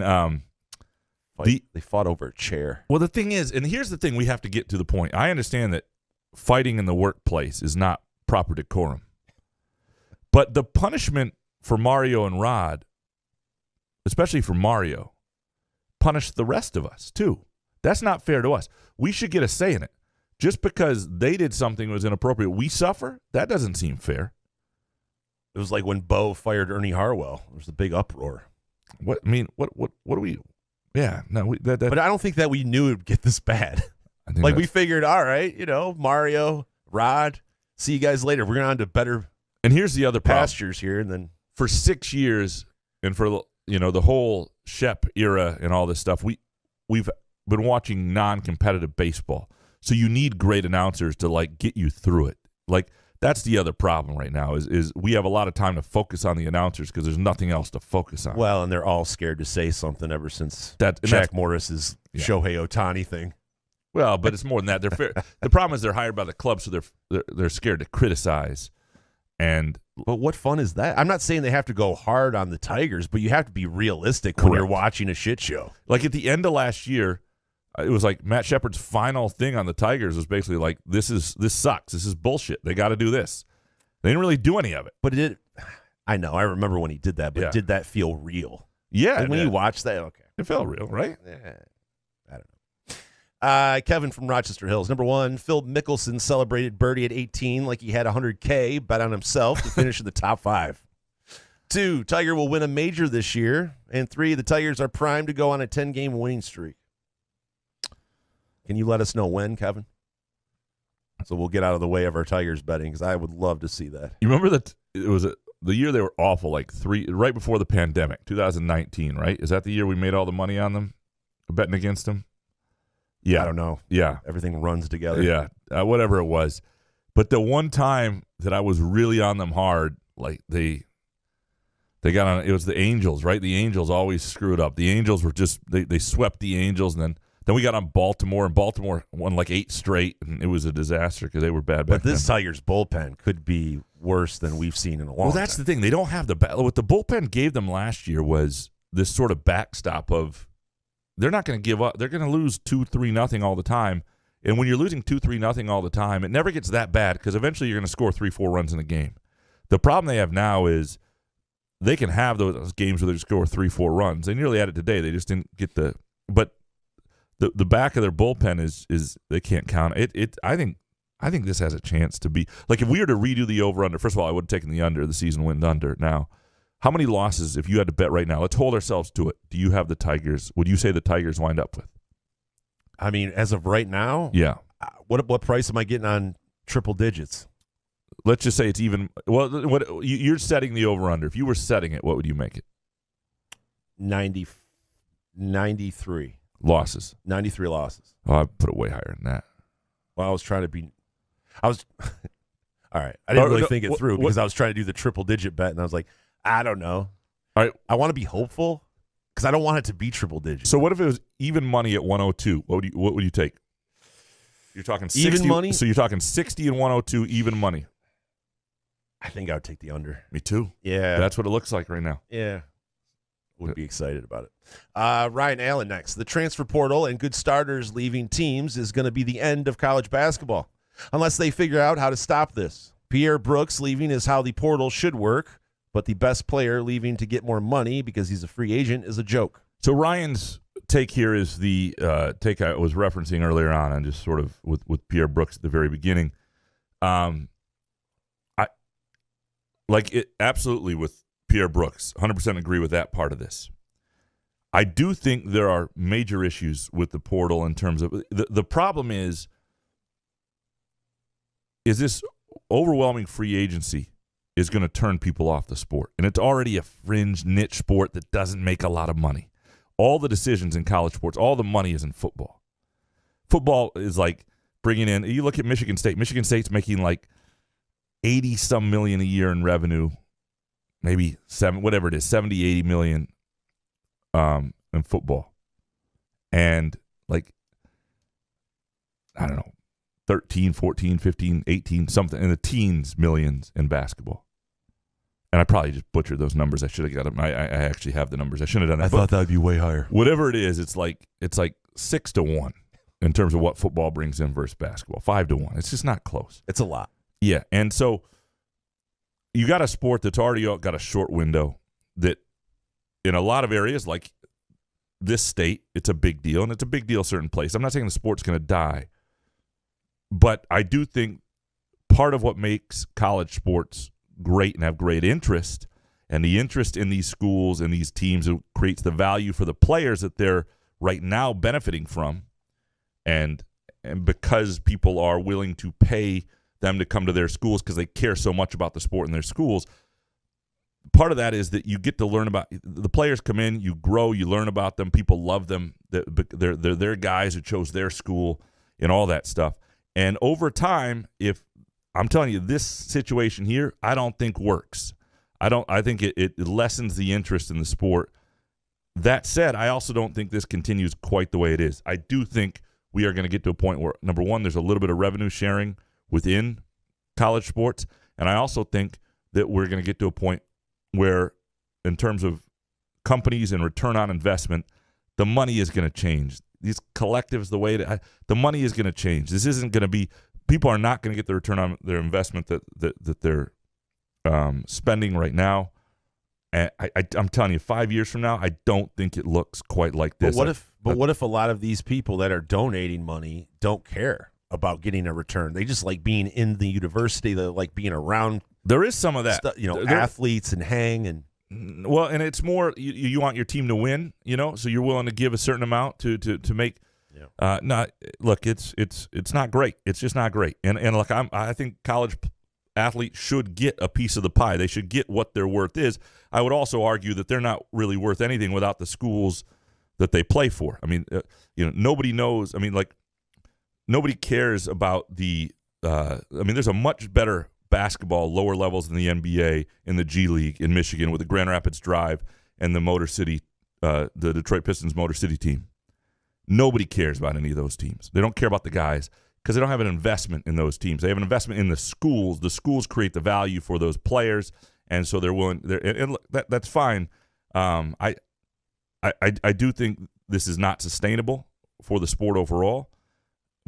They fought over a chair. Well, the thing is, and here's the thing we have to get to the point. I understand that fighting in the workplace is not proper decorum. But the punishment for Mario and Rod, especially for Mario, punished the rest of us, too. That's not fair to us. We should get a say in it. Just because they did something that was inappropriate, we suffer? That doesn't seem fair. It was like when Bo fired Ernie Harwell. There was a big uproar. What do we... Yeah, no. But I don't think that we knew it would get this bad. Like, we figured, all right, Mario, Rod, see you guys later. We're on to better... And here's the other pastures here, and then for 6 years, and for the whole Shep era and all this stuff, we've been watching non-competitive baseball. So you need great announcers to get you through it. That's the other problem right now is we have a lot of time to focus on the announcers because there's nothing else to focus on. Well, and they're all scared to say something ever since That's Jack Morris's Shohei Ohtani thing. Well, but it's more than that. The problem is they're hired by the club, so they're scared to criticize. But what fun is that? I'm not saying they have to go hard on the Tigers, but you have to be realistic when you're watching a shit show. Like at the end of last year, it was like Matt Shepard's final thing on the Tigers was basically like, this sucks. This is bullshit. They got to do this. They didn't really do any of it. But I know. I remember when he did that, but did that feel real? Yeah. And when you watch that, okay. It felt real, right? Yeah. I don't know. Kevin from Rochester Hills. Number 1, Phil Mickelson celebrated birdie at 18 like he had 100K, bet on himself to finish in the top 5. 2, Tiger will win a major this year. And 3, the Tigers are primed to go on a 10-game winning streak. Can you let us know when, Kevin? So we'll get out of the way of our Tigers betting because I would love to see that. You remember that it was the year they were awful, like right before the pandemic, 2019, right? Is that the year we made all the money on them, betting against them? Yeah. I don't know. Yeah. Everything runs together. Yeah. Whatever it was. But the one time that I was really on them hard, like they got on, it was the Angels, right? The Angels always screwed up. The Angels were just, they swept the Angels, and then we got on Baltimore, and Baltimore won like 8 straight, and it was a disaster because they were bad. But this Tigers bullpen could be worse than we've seen in a long time. Well, that's the thing. They don't have what the bullpen gave them last year was this sort of backstop of they're not going to give up. They're going to lose 2-3-0 all the time. And when you're losing 2-3-0 all the time, it never gets that bad because eventually you're going to score 3-4 runs in a game. The problem they have now is they can have those games where they score 3-4 runs. They nearly had it today. They just didn't get but the back of their bullpen is they can't count it. I think this has a chance to be like if we were to redo the over under. First of all, I would have taken the under. The season went under. Now, how many losses if you had to bet right now? Let's hold ourselves to it. Do you have the Tigers? Would you say the Tigers wind up with? I mean, as of right now, yeah. What price am I getting on triple digits? Let's just say it's even. Well, you're setting the over under. If you were setting it, what would you make it? 93 losses. 93 losses. Oh, I put it way higher than that. Well, I was all right. I didn't really think it through because I was trying to do the triple digit bet, and I was like, I don't know. All right. I want to be hopeful because I don't want it to be triple digits. So what if it was even money at 102? What would you take? You're talking 60, even money. So you're talking 60 and 102 even money. I think I would take the under. Me too. Yeah, that's what it looks like right now. Yeah, would be excited about it. Ryan Allen next. The transfer portal and good starters leaving teams is going to be the end of college basketball unless they figure out how to stop this. Pierre Brooks leaving is how the portal should work, but the best player leaving to get more money because he's a free agent is a joke. So Ryan's take here is the take I was referencing earlier on, and just sort of with Pierre Brooks at the very beginning. I like it absolutely with Pierre Brooks. 100% agree with that part of this. I do think there are major issues with the portal in terms of the problem is this overwhelming free agency is going to turn people off the sport. And it's already a fringe niche sport that doesn't make a lot of money. All the decisions in college sports, all the money is in football. Football is like bringing in, you look at Michigan State. Michigan State's making like 80-some million a year in revenue, maybe 70, 80 million in football. And like, I don't know, 13, 14, 15, 18, something in the teens millions in basketball. And I probably just butchered those numbers. I should have got them. I actually have the numbers. I shouldn't have done that. I thought that would be way higher. Whatever it is, it's like 6-1 in terms of what football brings in versus basketball. 5-1. It's just not close. It's a lot. Yeah, and so you got a sport that's already got a short window that in a lot of areas, like this state, it's a big deal, and it's a big deal certain place. I'm not saying the sport's going to die, but I do think part of what makes college sports great and have great interest, and the interest in these schools and these teams creates the value for the players that they're right now benefiting from, and because people are willing to pay them to come to their schools because they care so much about the sport in their schools. Part of that is that you get to learn about the players. Come in, you grow, you learn about them. People love them. They're their guys who chose their school and all that stuff. And over time, if I'm telling you, this situation here, I don't think works. I think it lessens the interest in the sport. That said, I also don't think this continues quite the way it is. I do think we are going to get to a point where, number one, there's a little bit of revenue sharing within college sports, and I also think that we're going to get to a point where, in terms of companies and return on investment, the money is going to change. These collectives, the money is going to change. This isn't going to be – people are not going to get the return on their investment that they're spending right now. And I'm telling you, 5 years from now, I don't think it looks quite like this. But what if a lot of these people that are donating money don't care about getting a return? They just like being in the university. They like being around. There is some of that, athletes and hang and. Well, and it's more you want your team to win, so you're willing to give a certain amount to make. Yeah. Look, it's not great. It's just not great. And look, I think college athletes should get a piece of the pie. They should get what their worth is. I would also argue that they're not really worth anything without the schools that they play for. I mean, nobody knows. I mean, like, nobody cares about the. There's a much better basketball lower levels in the NBA, in the G League in Michigan with the Grand Rapids Drive and the Motor City, the Detroit Pistons Motor City team. Nobody cares about any of those teams. They don't care about the guys because they don't have an investment in those teams. They have an investment in the schools. The schools create the value for those players, and so they're willing. And look, that's fine. I do think this is not sustainable for the sport overall.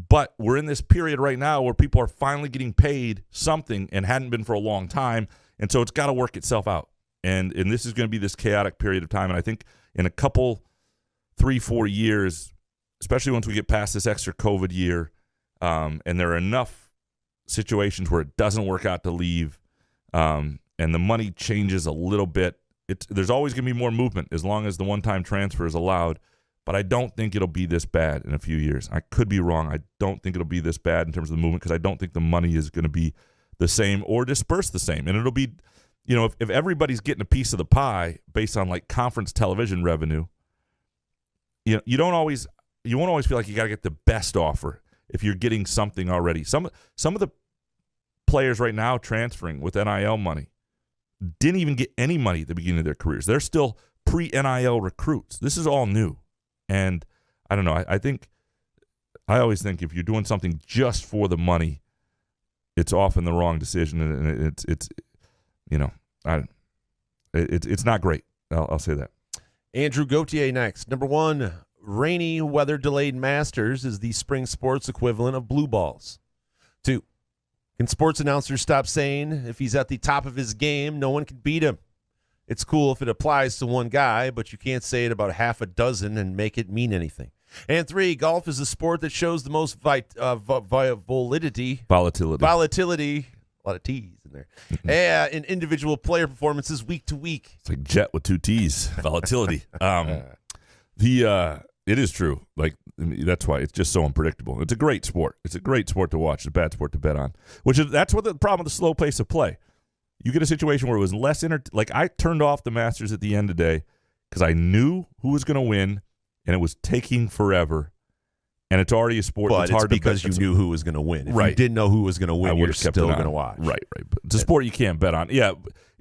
But we're in this period right now where people are finally getting paid something and hadn't been for a long time, and so it's got to work itself out. And this is going to be this chaotic period of time. And I think in a couple, 3-4 years, especially once we get past this extra COVID year, and there are enough situations where it doesn't work out to leave, and the money changes a little bit, there's always going to be more movement as long as the one-time transfer is allowed. But I don't think it'll be this bad in a few years. I could be wrong. I don't think it'll be this bad in terms of the movement because I don't think the money is going to be the same or dispersed the same. And it'll be, if everybody's getting a piece of the pie based on like conference television revenue, you won't always feel like you got to get the best offer if you're getting something already. Some of the players right now transferring with NIL money didn't even get any money at the beginning of their careers. They're still pre-NIL recruits. This is all new. And I don't know. I always think if you're doing something just for the money, it's often the wrong decision, and it's not great. I'll say that. Andrew Gauthier next. Number one, rainy weather delayed Masters is the spring sports equivalent of blue balls. 2, can sports announcers stop saying if he's at the top of his game, no one can beat him? It's cool if it applies to one guy, but you can't say it about half a dozen and make it mean anything. And 3, golf is a sport that shows the most volatility. A lot of T's in there. In individual player performances week to week. It's like jet with 2 T's. Volatility. It is true. Like, that's why it's just so unpredictable. It's a great sport. It's a great sport to watch. It's a bad sport to bet on. That's what the problem with the slow pace of play. You get a situation where it was less like I turned off the Masters at the end today because I knew who was going to win, and it was taking forever. And it's already a sport that's hard because you knew who was going to win. If you didn't know who was going to win, you're still going to watch. Right. But it's a sport you can't bet on. Yeah,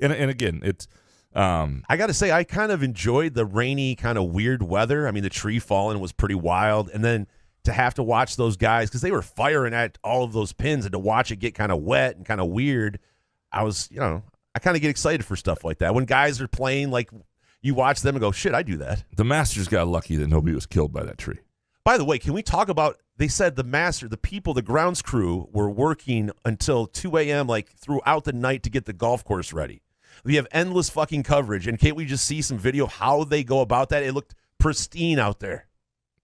and again, it's. I got to say, I kind of enjoyed the rainy, kind of weird weather. I mean, the tree falling was pretty wild, and then to have to watch those guys because they were firing at all of those pins, and to watch it get kind of wet and kind of weird. I kind of get excited for stuff like that. When guys are playing, like, you watch them and go, shit, I do that. The Masters got lucky that nobody was killed by that tree. By the way, can we talk about, they said the grounds crew were working until 2 a.m., like, throughout the night to get the golf course ready. We have endless fucking coverage, and can't we just see some video of how they go about that? It looked pristine out there.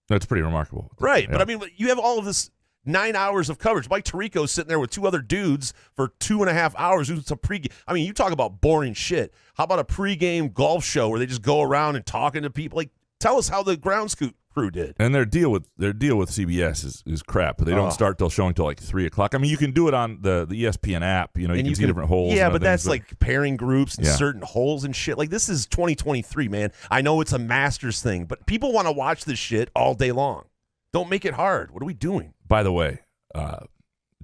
That's pretty remarkable. Right, yeah. But I mean, you have all of this 9 hours of coverage. Mike Tirico's sitting there with 2 other dudes for 2.5 hours. It's a pregame. I mean, you talk about boring shit. How about a pregame golf show where they just go around and talking to people? Like, tell us how the grounds crew did. And their deal with CBS is crap. They don't start showing till like 3 o'clock. I mean, you can do it on the ESPN app. You can see different holes. Yeah, but that's like pairing groups and certain holes and shit. Like, this is 2023, man. I know it's a Masters thing, but people want to watch this shit all day long. Don't make it hard. What are we doing? By the way,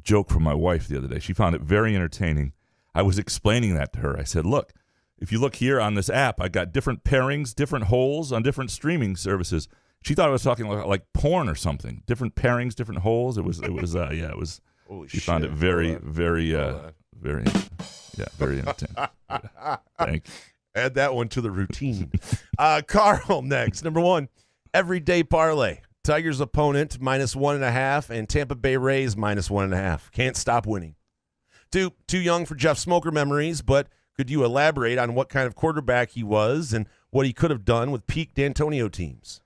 joke from my wife the other day. She found it very entertaining. I was explaining that to her. I said, look, if you look here on this app, I got different pairings, different holes on different streaming services. She thought I was talking like porn or something. Different pairings, different holes. It was. Holy she found it very entertaining. Thank you. Add that one to the routine. Carl next. Number 1, everyday parlay. Tigers opponent -1.5 and Tampa Bay Rays -1.5. Can't stop winning. 2, too young for Jeff Smoker memories, but could you elaborate on what kind of quarterback he was and what he could have done with peak D'Antonio teams?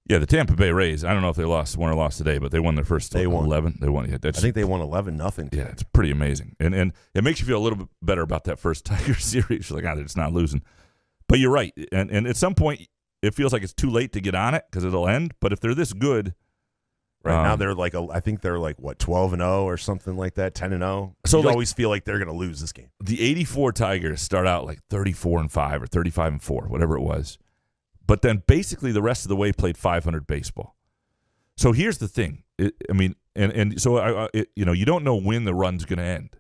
Yeah, the Tampa Bay Rays. I don't know if they won or lost today, but they won their first 11. They won. Yeah, I think they won 11-0. Yeah, it's pretty amazing, and it makes you feel a little bit better about that first Tiger series. You're like, they're just not losing. But you're right, and at some point it feels like it's too late to get on it because it'll end. But if they're this good, right now they're like, I think they're like what 12-0 or something like that, 10-0. So you always feel like they're going to lose this game. The '84 Tigers start out like 34-5 or 35-4, whatever it was. But then basically the rest of the way played 500 baseball. So here's the thing. You don't know when the run's going to end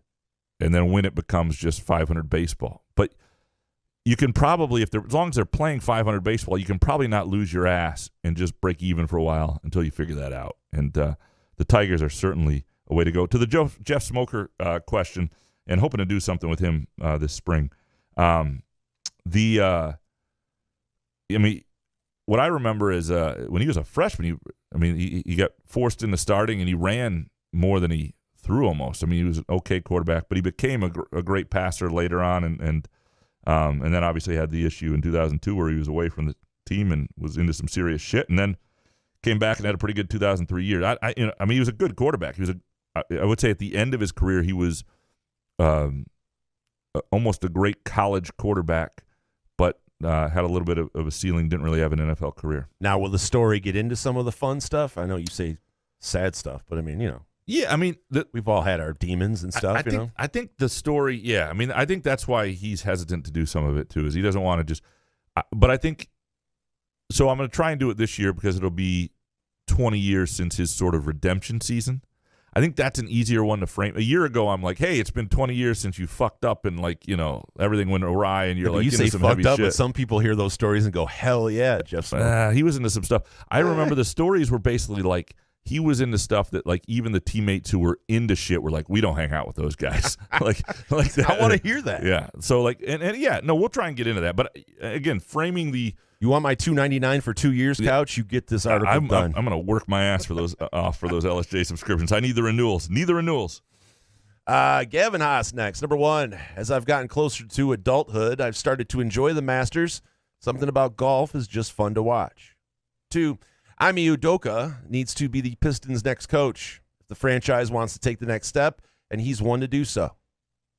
and then when it becomes just 500 baseball. But you can probably, as long as they're playing 500 baseball, you can probably not lose your ass and just break even for a while until you figure that out. And the Tigers are certainly a way to go. To the Jeff Smoker question, and hoping to do something with him this spring. What I remember is when he was a freshman, he got forced into starting and he ran more than he threw almost. He was an okay quarterback, but he became a great passer later on, and then obviously had the issue in 2002 where he was away from the team and was into some serious shit, and then came back and had a pretty good 2003 year. He was a good quarterback. I would say at the end of his career, he was almost a great college quarterback, but had a little bit of a ceiling, didn't really have an NFL career. Now, will the story get into some of the fun stuff? I know you say sad stuff, but Yeah, we've all had our demons and stuff, I think the story, yeah. I think that's why he's hesitant to do some of it, too, is he doesn't want to just but I think, so I'm going to try and do it this year because it'll be 20 years since his sort of redemption season. I think that's an easier one to frame. A year ago, I'm like, hey, it's been 20 years since you fucked up and, everything went awry, and you're you say some fucked up, shit. But some people hear those stories and go, hell yeah, Jeff Smoker. He was into some stuff. I remember the stories were basically like, he was into stuff that, even the teammates who were into shit were like, we don't hang out with those guys. like that. I want to hear that. Yeah. So, we'll try and get into that. But, again, framing the... You want my $2.99 for 2 years couch? You get this article done. I'm going to work my ass for those for those LSJ subscriptions. I need the renewals. Gavin Haas next. Number 1, as I've gotten closer to adulthood, I've started to enjoy the Masters. Something about golf is just fun to watch. 2, Ime Udoka needs to be the Pistons' next coach. If the franchise wants to take the next step, and he's one to do so.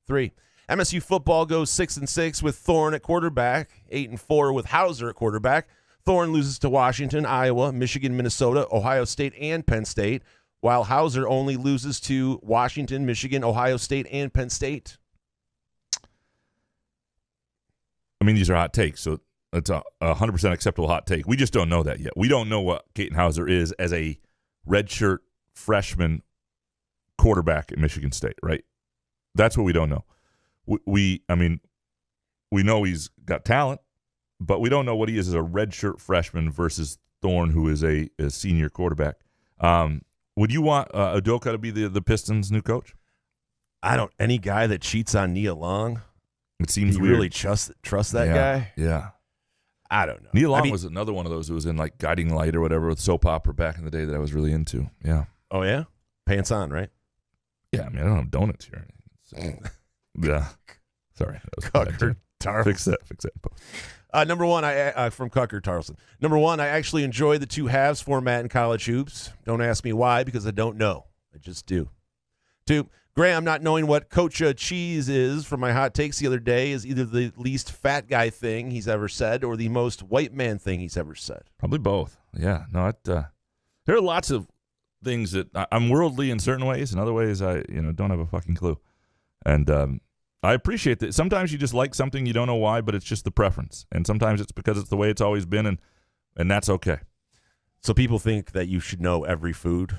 3, MSU football goes 6-6 with Thorne at quarterback, 8-4 with Hauser at quarterback. Thorne loses to Washington, Iowa, Michigan, Minnesota, Ohio State, and Penn State, while Hauser only loses to Washington, Michigan, Ohio State, and Penn State. These are hot takes, so it's a 100% acceptable hot take. We just don't know that yet. We don't know what Caton Hauser is as a redshirt freshman quarterback at Michigan State, right? That's what we don't know. We know he's got talent, but we don't know what he is as a redshirt freshman versus Thorne, who is a senior quarterback. Would you want Udoka to be the Pistons' new coach? Any guy that cheats on Nia Long, it seems you weird. Really trust that guy? Yeah. I don't know. Nia Long was another one of those who was in Guiding Light or whatever with soap opera back in the day that I was really into. Yeah. Oh, yeah? Pants on, right? Yeah, I don't have donuts here. Yeah. Sorry. Cucker Tarleton. Fix that. Number 1, from Cucker Tarleton. Number 1, I actually enjoy the 2 halves format in college hoops. Don't ask me why, because I don't know. I just do. 2, Graham not knowing what Cocha Cheese is from my hot takes the other day is either the least fat guy thing he's ever said or the most white man thing he's ever said. Probably both. Yeah. No, there are lots of things that I'm worldly in certain ways. In other ways, I don't have a fucking clue. And I appreciate that. Sometimes you just like something, you don't know why, but it's just the preference. And sometimes it's because it's the way it's always been, and that's okay. So people think that you should know every food?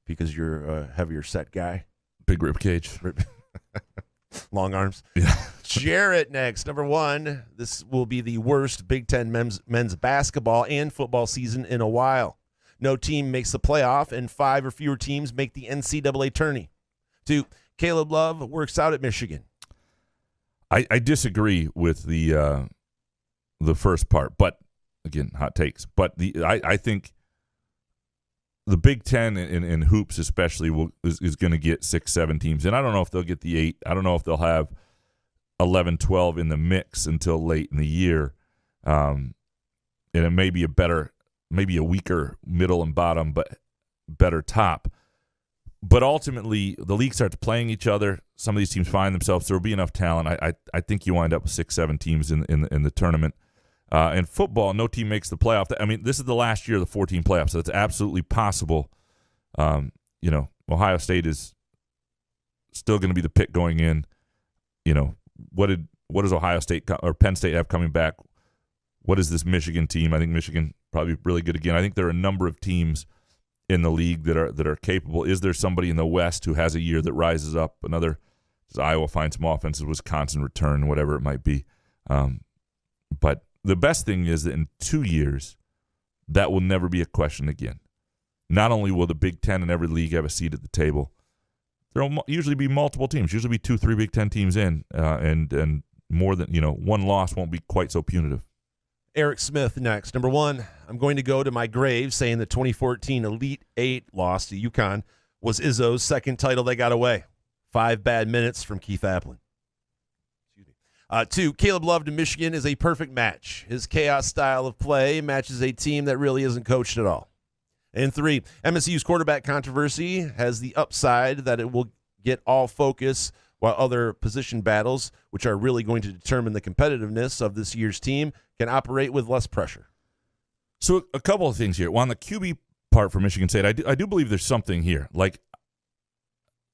because you're a heavier set guy. Big rib cage. Long arms. Yeah. Jarrett next. Number 1, this will be the worst Big Ten men's basketball and football season in a while. No team makes the playoff, and 5 or fewer teams make the NCAA tourney. 2, Caleb Love works out at Michigan. I disagree with the first part, but again, hot takes. But I think the Big Ten in hoops especially is going to get 6, 7 teams, and I don't know if they'll get the 8. I don't know if they'll have 11, 12 in the mix until late in the year, and it may be maybe a weaker middle and bottom, but better top. But ultimately, the league starts playing each other. Some of these teams find themselves. There will be enough talent. I think you wind up with 6, 7 teams in the tournament. In football, no team makes the playoff. I mean, this is the last year of the 14 playoffs, so it's absolutely possible. Ohio State is still going to be the pick going in. What does Ohio State or Penn State have coming back? What is this Michigan team? I think Michigan probably really good again. I think there are a number of teams in the league that are capable. Is there somebody in the West who has a year that rises up? Does Iowa find some offenses, Wisconsin return, whatever it might be. But the best thing is that in 2 years, that will never be a question again. Not only will the Big Ten in every league have a seat at the table, there will usually be multiple teams, usually be 2, 3 Big Ten teams in, and more than, one loss won't be quite so punitive. Eric Smith next. Number 1, I'm going to go to my grave saying the 2014 Elite 8 loss to UConn was Izzo's second title they got away. 5 bad minutes from Keith Applin. 2, Caleb Love to Michigan is a perfect match. His chaos style of play matches a team that really isn't coached at all. And 3, MSU's quarterback controversy has the upside that it will get all focus, while other position battles, which are really going to determine the competitiveness of this year's team, can operate with less pressure. So a couple of things here. Well, on the QB part for Michigan State, I do believe there's something here. Like,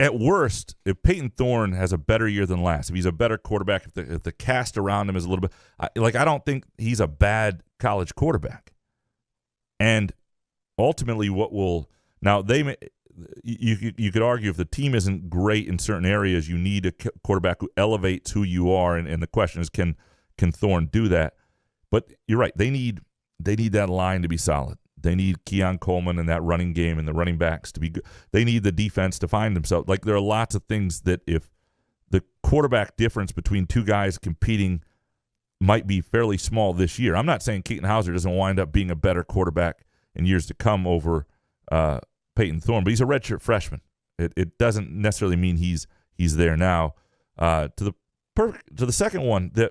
at worst, if Peyton Thorne has a better year than last, if he's a better quarterback, if the cast around him is a little bit I don't think he's a bad college quarterback. And ultimately, you could argue if the team isn't great in certain areas, you need a quarterback who elevates who you are, and the question is, can Thorne do that? But you're right, they need that line to be solid. They need Keon Coleman and that running game and the running backs to be good. They need the defense to find themselves. Like, there are lots of things that if the quarterback difference between two guys competing might be fairly small this year. I'm not saying Keaton Hauser doesn't wind up being a better quarterback in years to come over Peyton Thorne, but he's a redshirt freshman. It doesn't necessarily mean he's there now. To the second one, the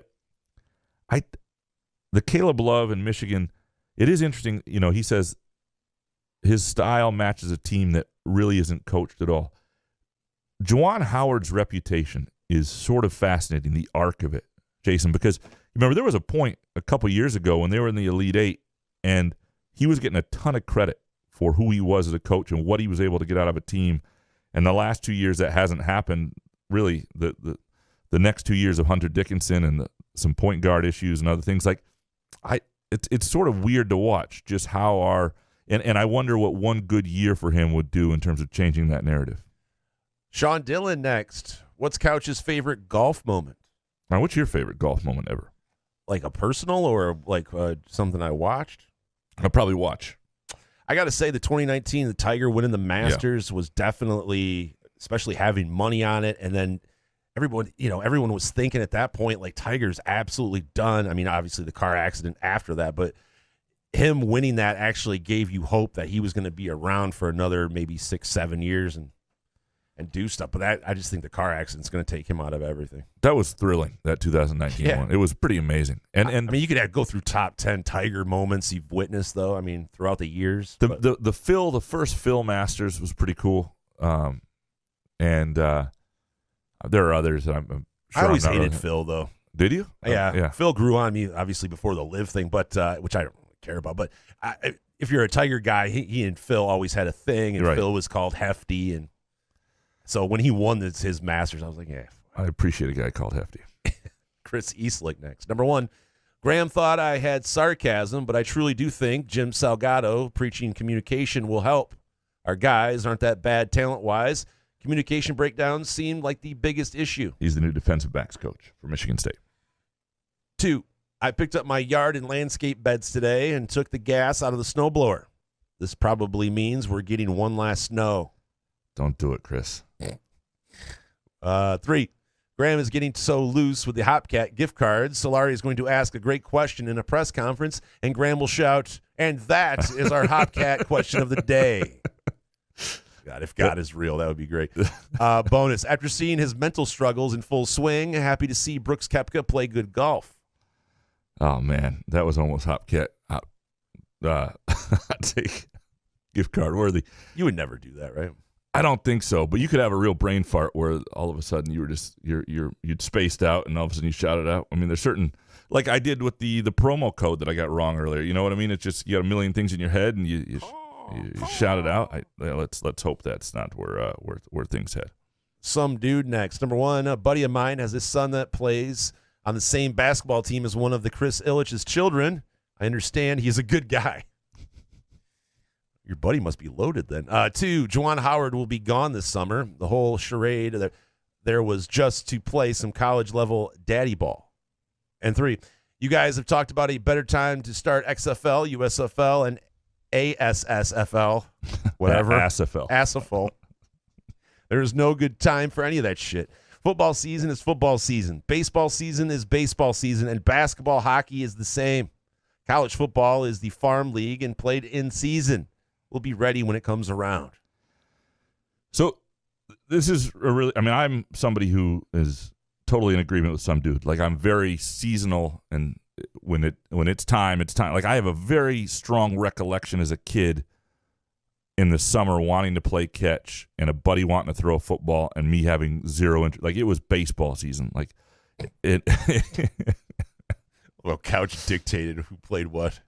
Caleb Love in Michigan, it is interesting. He says his style matches a team that really isn't coached at all. Juwan Howard's reputation is sort of fascinating, the arc of it, Jason, because remember there was a point a couple years ago when they were in the Elite Eight, and he was getting a ton of credit for who he was as a coach and what he was able to get out of a team. And the last 2 years that hasn't happened. Really, the next 2 years of Hunter Dickinson and some point guard issues and other things, it's sort of weird to watch just how and I wonder what one good year for him would do in terms of changing that narrative. Sean Dillon next. What's Couch's favorite golf moment? Now, what's your favorite golf moment ever? Like a personal or like something I watched? I'll probably watch. I got to say the 2019, the Tiger winning the Masters was definitely, especially having money on it. And then everyone was thinking at that point, like, Tiger's absolutely done. I mean, obviously the car accident after that, but him winning that actually gave you hope that he was going to be around for another maybe 6-7 years and do stuff. But I just think the car accident's going to take him out of everything. That was thrilling, that 2019 one. It was pretty amazing. And I mean, you could go through top 10 Tiger moments you've witnessed, though. I mean, throughout the years. The first Phil Masters was pretty cool. And there are others that I'm sure I always hated really... Phil, though. Did you? Yeah. Phil grew on me, obviously, before the live thing, but which I don't really care about. But if you're a Tiger guy, he and Phil always had a thing, and Phil was called Hefty, and so when he won his Masters, I was like, yeah. I appreciate a guy called Hefty. Chris Eastlick next. Number 1, Graham thought I had sarcasm, but I truly do think Jim Salgado preaching communication will help. Our guys aren't that bad talent-wise. Communication breakdowns seem like the biggest issue. He's the new defensive backs coach for Michigan State. 2, I picked up my yard and landscape beds today and took the gas out of the snowblower. This probably means we're getting one last snow. Don't do it, Chris. 3, Graham is getting so loose with the Hopcat gift cards. Solari is going to ask a great question in a press conference, and Graham will shout, and that is our Hopcat question of the day. God, if God is real, that would be great. Bonus, after seeing his mental struggles in full swing, happy to see Brooks Koepka play good golf. Oh, man, that was almost Hopcat. Take gift card worthy. You would never do that, right? I don't think so, but you could have a real brain fart where all of a sudden you were just you'd spaced out and all of a sudden you shouted out. I mean, there's certain, like I did with the promo code that I got wrong earlier. You know what I mean? It's just you got a million things in your head and you shout it out. Let's hope that's not where things head. Some dude next. Number 1, a buddy of mine has a son that plays on the same basketball team as one of the Chris Illich's children. I understand he's a good guy. Your buddy must be loaded then. 2, Juwan Howard will be gone this summer. The whole charade there was just to play some college-level daddy ball. And 3, you guys have talked about a better time to start XFL, USFL, and ASSFL, whatever. ASFL. There is no good time for any of that shit. Football season is football season. Baseball season is baseball season. And basketball, hockey is the same. College football is the farm league and played in season. We'll be ready when it comes around. So this is I'm somebody who is totally in agreement with some dude. Like I'm very seasonal, and when it's time, it's time. Like I have a very strong recollection as a kid in the summer wanting to play catch and a buddy wanting to throw a football and me having zero interest. Like it was baseball season. Like it. Well, Couch dictated who played what.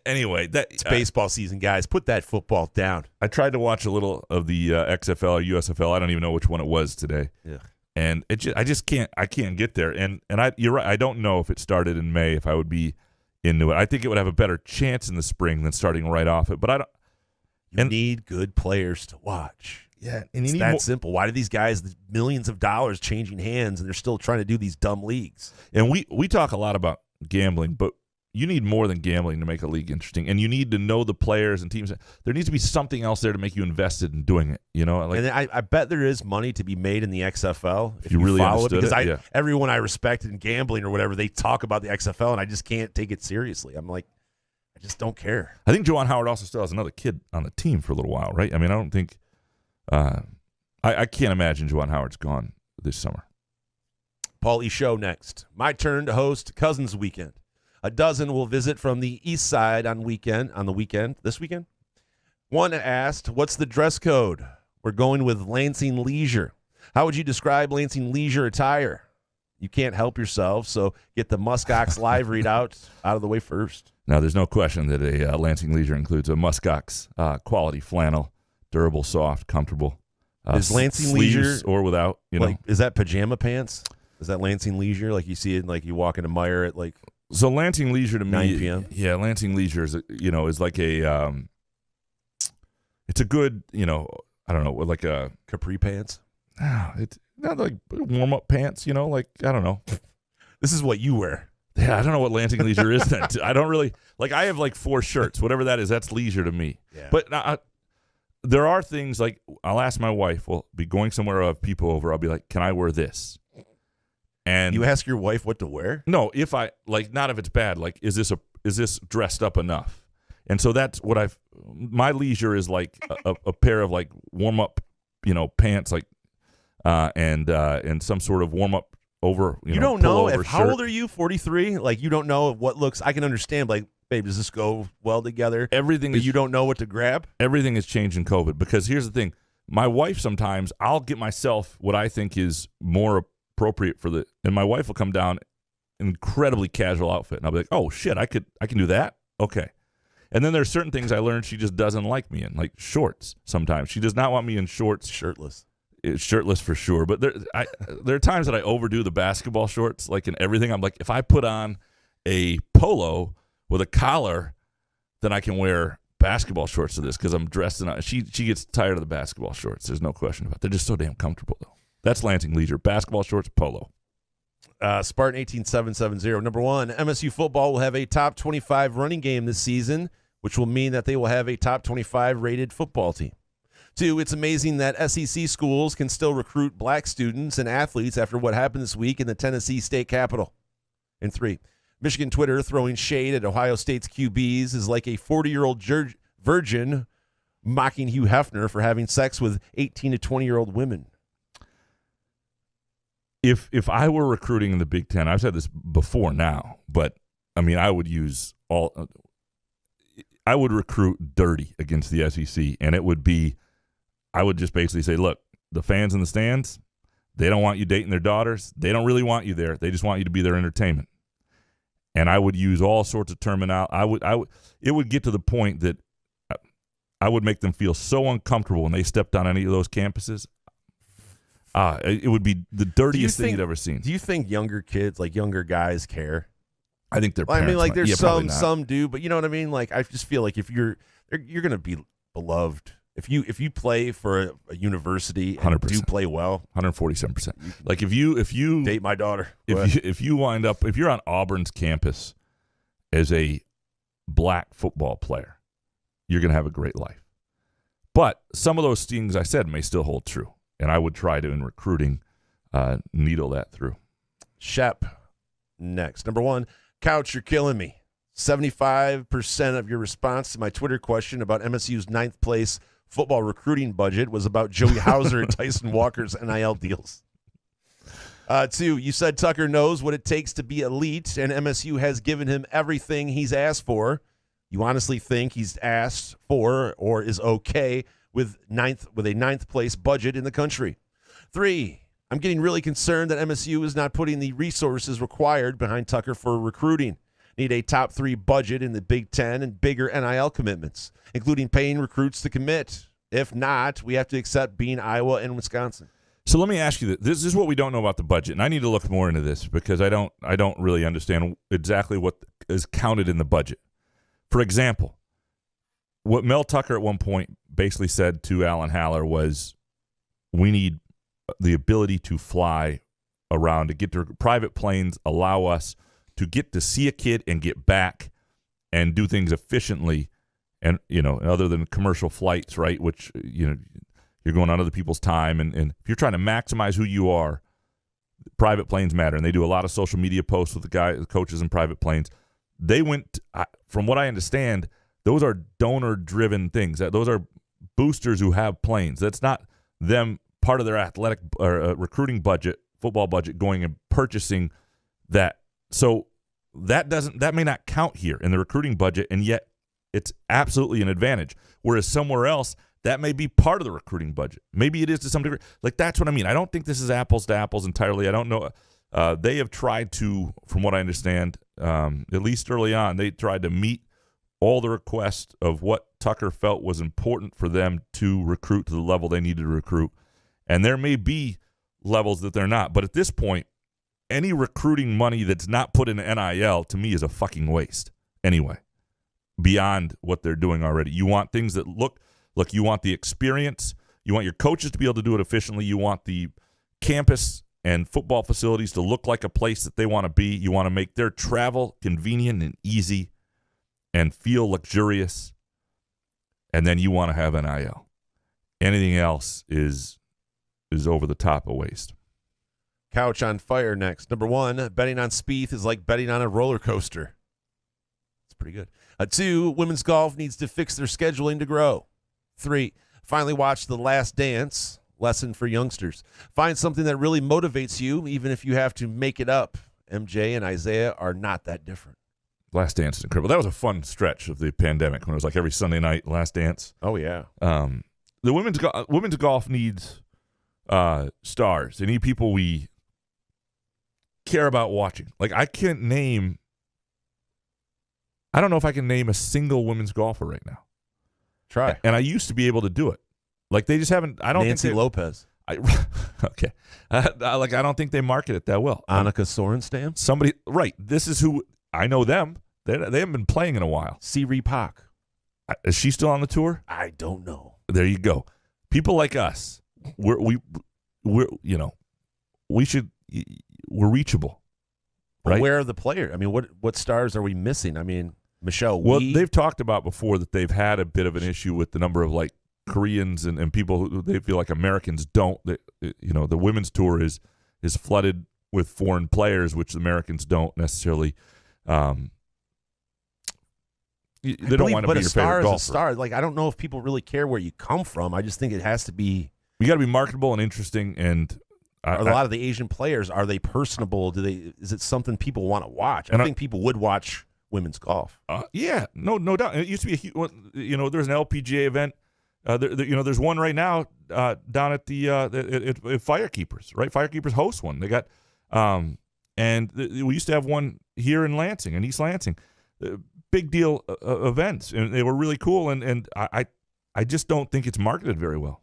Anyway, it's baseball season, guys. Put that football down. I tried to watch a little of the XFL or USFL. I don't even know which one it was today. Yeah. And I just can't get there. And you're right. I don't know if it started in May, if I would be into it. I think it would have a better chance in the spring than starting right off it. But I don't. You need good players to watch. Yeah, and it's that simple. Why do these guys millions of dollars changing hands and they're still trying to do these dumb leagues? And we talk a lot about gambling, but you need more than gambling to make a league interesting, and you need to know the players and teams. There needs to be something else there to make you invested in doing it. You know, like, and I bet there is money to be made in the XFL if you really follow it. Because yeah. Everyone I respect in gambling or whatever, they talk about the XFL, and I just can't take it seriously. I'm like, I just don't care. I think Juwan Howard also still has another kid on the team for a little while, right? I mean, I don't think I can't imagine Juwan Howard's gone this summer. Paulie Show next. My turn to host Cousins Weekend. A dozen will visit from the east side on the weekend. This weekend? One asked, what's the dress code? We're going with Lansing Leisure. How would you describe Lansing Leisure attire? You can't help yourself, so get the Muskox live readout out of the way first. Now, there's no question that a Lansing Leisure includes a Muskox quality flannel, durable, soft, comfortable. Is Lansing Leisure or without? You know, is that pajama pants? Is that Lansing Leisure? Like you see it, like you walk into Meijer at like. So Lansing Leisure to 9 me, p.m. Yeah, Lansing Leisure is like a, it's a good, I don't know, like a capri pants. It's not like warm up pants, like I don't know. This is what you wear. Yeah, I don't know what Lansing Leisure is. Then I don't really like. I have like 4 shirts, whatever that is. That's leisure to me. Yeah. But there are things like I'll ask my wife. We'll be going somewhere. I'll have people over. I'll be like, "Can I wear this?" And you ask your wife what to wear? No, if I like, not if it's bad. Like, is this dressed up enough? And so that's what my leisure is like a pair of like warm up, pants, like, and some sort of warm up over. You don't know how shirt. old are you? 43? Like you don't know what looks. I can understand. Like, babe, does this go well together? Everything. But you don't know what to grab. Everything has changed in COVID because here's the thing. My wife sometimes I'll get myself what I think is more appropriate and my wife will come down incredibly casual outfit and I'll be like, oh shit, I can do that. Okay. And then there's certain things I learned she just doesn't like me in, like shorts. Sometimes she does not want me in shorts. Shirtless for sure. But there are times that I overdo the basketball shorts, like in everything. I'm like, if I put on a polo with a collar, then I can wear basketball shorts to this because I'm dressed in. She gets tired of the basketball shorts. There's no question about it. They're just so damn comfortable, though. That's Lansing Leisure. Basketball shorts, polo. Spartan 18770. Number one, MSU football will have a top 25 running game this season, which will mean that they will have a top 25 rated football team. 2, it's amazing that SEC schools can still recruit black students and athletes after what happened this week in the Tennessee state capitol. And 3, Michigan Twitter throwing shade at Ohio State's QBs is like a 40-year-old virgin mocking Hugh Hefner for having sex with 18 to 20-year-old women. If I were recruiting in the Big Ten, I've said this before now, but I mean, I would recruit dirty against the SEC, and it would be, I would just basically say, look, the fans in the stands, they don't want you dating their daughters. They don't really want you there. They just want you to be their entertainment. And I would use all sorts of terminology. It would get to the point that I would make them feel so uncomfortable when they stepped on any of those campuses. It would be the dirtiest thing you'd ever seen. Do you think younger kids, like younger guys, care? I think their parents. I mean, like there's might. some do, but you know what I mean. Like I just feel like if you're going to be beloved. If you play for a university and 100%. do play well, 147%. Like if you date my daughter, if you wind up, if you're on Auburn's campus as a black football player, you're going to have a great life. But some of those things I said may still hold true, and I would try to, in recruiting, needle that through. Shep, next. Number one, Couch, you're killing me. 75% of your response to my Twitter question about MSU's 9th place football recruiting budget was about Joey Hauser and Tyson Walker's NIL deals. 2, you said Tucker knows what it takes to be elite, and MSU has given him everything he's asked for. You honestly think he's asked for or is okay with a 9th place budget in the country. 3, I'm getting really concerned that MSU is not putting the resources required behind Tucker for recruiting. Need a top 3 budget in the Big Ten and bigger NIL commitments, including paying recruits to commit. If not, we have to accept being Iowa and Wisconsin. So let me ask you this. This is what we don't know about the budget, and I need to look more into this because I don't really understand exactly what is counted in the budget. For example, what Mel Tucker at one point basically said to Alan Haller was, we need the ability to fly around, to get to private planes, allow us to get to see a kid and get back and do things efficiently, and other than commercial flights, right? Which you're going on other people's time, and if you're trying to maximize who you are, private planes matter, and they do a lot of social media posts with the coaches in private planes. They went, from what I understand, those are donor-driven things. Those are boosters who have planes. That's not them part of their athletic or recruiting budget, football budget, going and purchasing that. So that may not count here in the recruiting budget, and yet it's absolutely an advantage. Whereas somewhere else, that may be part of the recruiting budget. Maybe it is to some degree. Like, that's what I mean. I don't think this is apples to apples entirely. I don't know. They have tried to, from what I understand, at least early on, they tried to meet all the requests of what Tucker felt was important for them to recruit to the level they needed to recruit. And there may be levels that they're not. But at this point, any recruiting money that's not put in NIL, to me, is a fucking waste anyway, beyond what they're doing already. You want things that look, you want the experience. You want your coaches to be able to do it efficiently. You want the campus and football facilities to look like a place that they want to be. You want to make their travel convenient and easy and feel luxurious. And then you want to have NIL. Anything else is over the top of waste. Couch on fire next. Number one, betting on Spieth is like betting on a roller coaster. It's pretty good. 2, women's golf needs to fix their scheduling to grow. 3, finally watch The Last Dance. Lesson for youngsters. Find something that really motivates you, even if you have to make it up. MJ and Isaiah are not that different. Last Dance is incredible. That was a fun stretch of the pandemic when it was like every Sunday night, Last Dance. Oh, yeah. The women's golf needs stars. They need people we care about watching. Like, I don't know if I can name a single women's golfer right now. Try. And I used to be able to do it. Like, they just haven't. I don't Nancy think Lopez. Okay. I don't think they market it that well. Annika Sorenstam. Somebody, right. This is who I know them. They haven't been playing in a while. Siri Pak. Is she still on the tour? I don't know. There you go. People like us, we're reachable. Right? Where are the players? I mean, what stars are we missing? I mean, Michelle. Well, they've talked about before that they've had a bit of an issue with the number of like Koreans and people who they feel like Americans don't. The women's tour is flooded with foreign players, which Americans don't necessarily. They don't want to be your favorite golfer. A star. Like, I don't know if people really care where you come from. I just think it has to be. You got to be marketable and interesting. And a lot of the Asian players, are they personable? Is it something people want to watch? I think people would watch women's golf. Yeah, no doubt. It used to be there's an LPGA event. There's one right now down at the at Firekeepers, right? Firekeepers host one. They got, and we used to have one here in Lansing, in East Lansing. Big deal events, and they were really cool. And I just don't think it's marketed very well.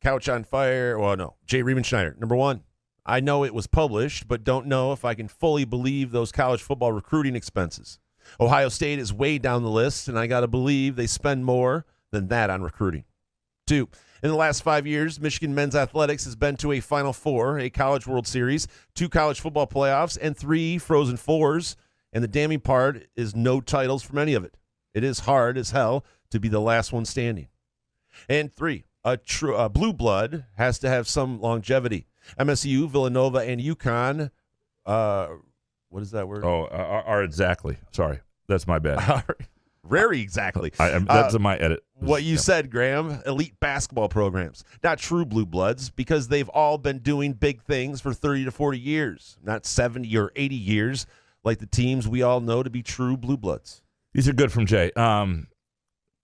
Couch on Fire. Well, no. Jay Riemenschneider. Number one, I know it was published, but don't know if I can fully believe those college football recruiting expenses. Ohio State is way down the list, and I got to believe they spend more than that on recruiting. 2, in the last 5 years, Michigan men's athletics has been to a Final Four, a College World Series, 2 college football playoffs, and 3 Frozen Fours, and the damning part is no titles from any of it. It is hard as hell to be the last one standing. And 3, a blue blood has to have some longevity. MSU, Villanova, and UConn, what is that word? Are exactly. Sorry, that's my bad. Very exactly. That's in my edit. What you said, Graham, elite basketball programs, not true blue bloods, because they've all been doing big things for 30 to 40 years, not 70 or 80 years like the teams we all know to be true blue bloods. These are good from Jay.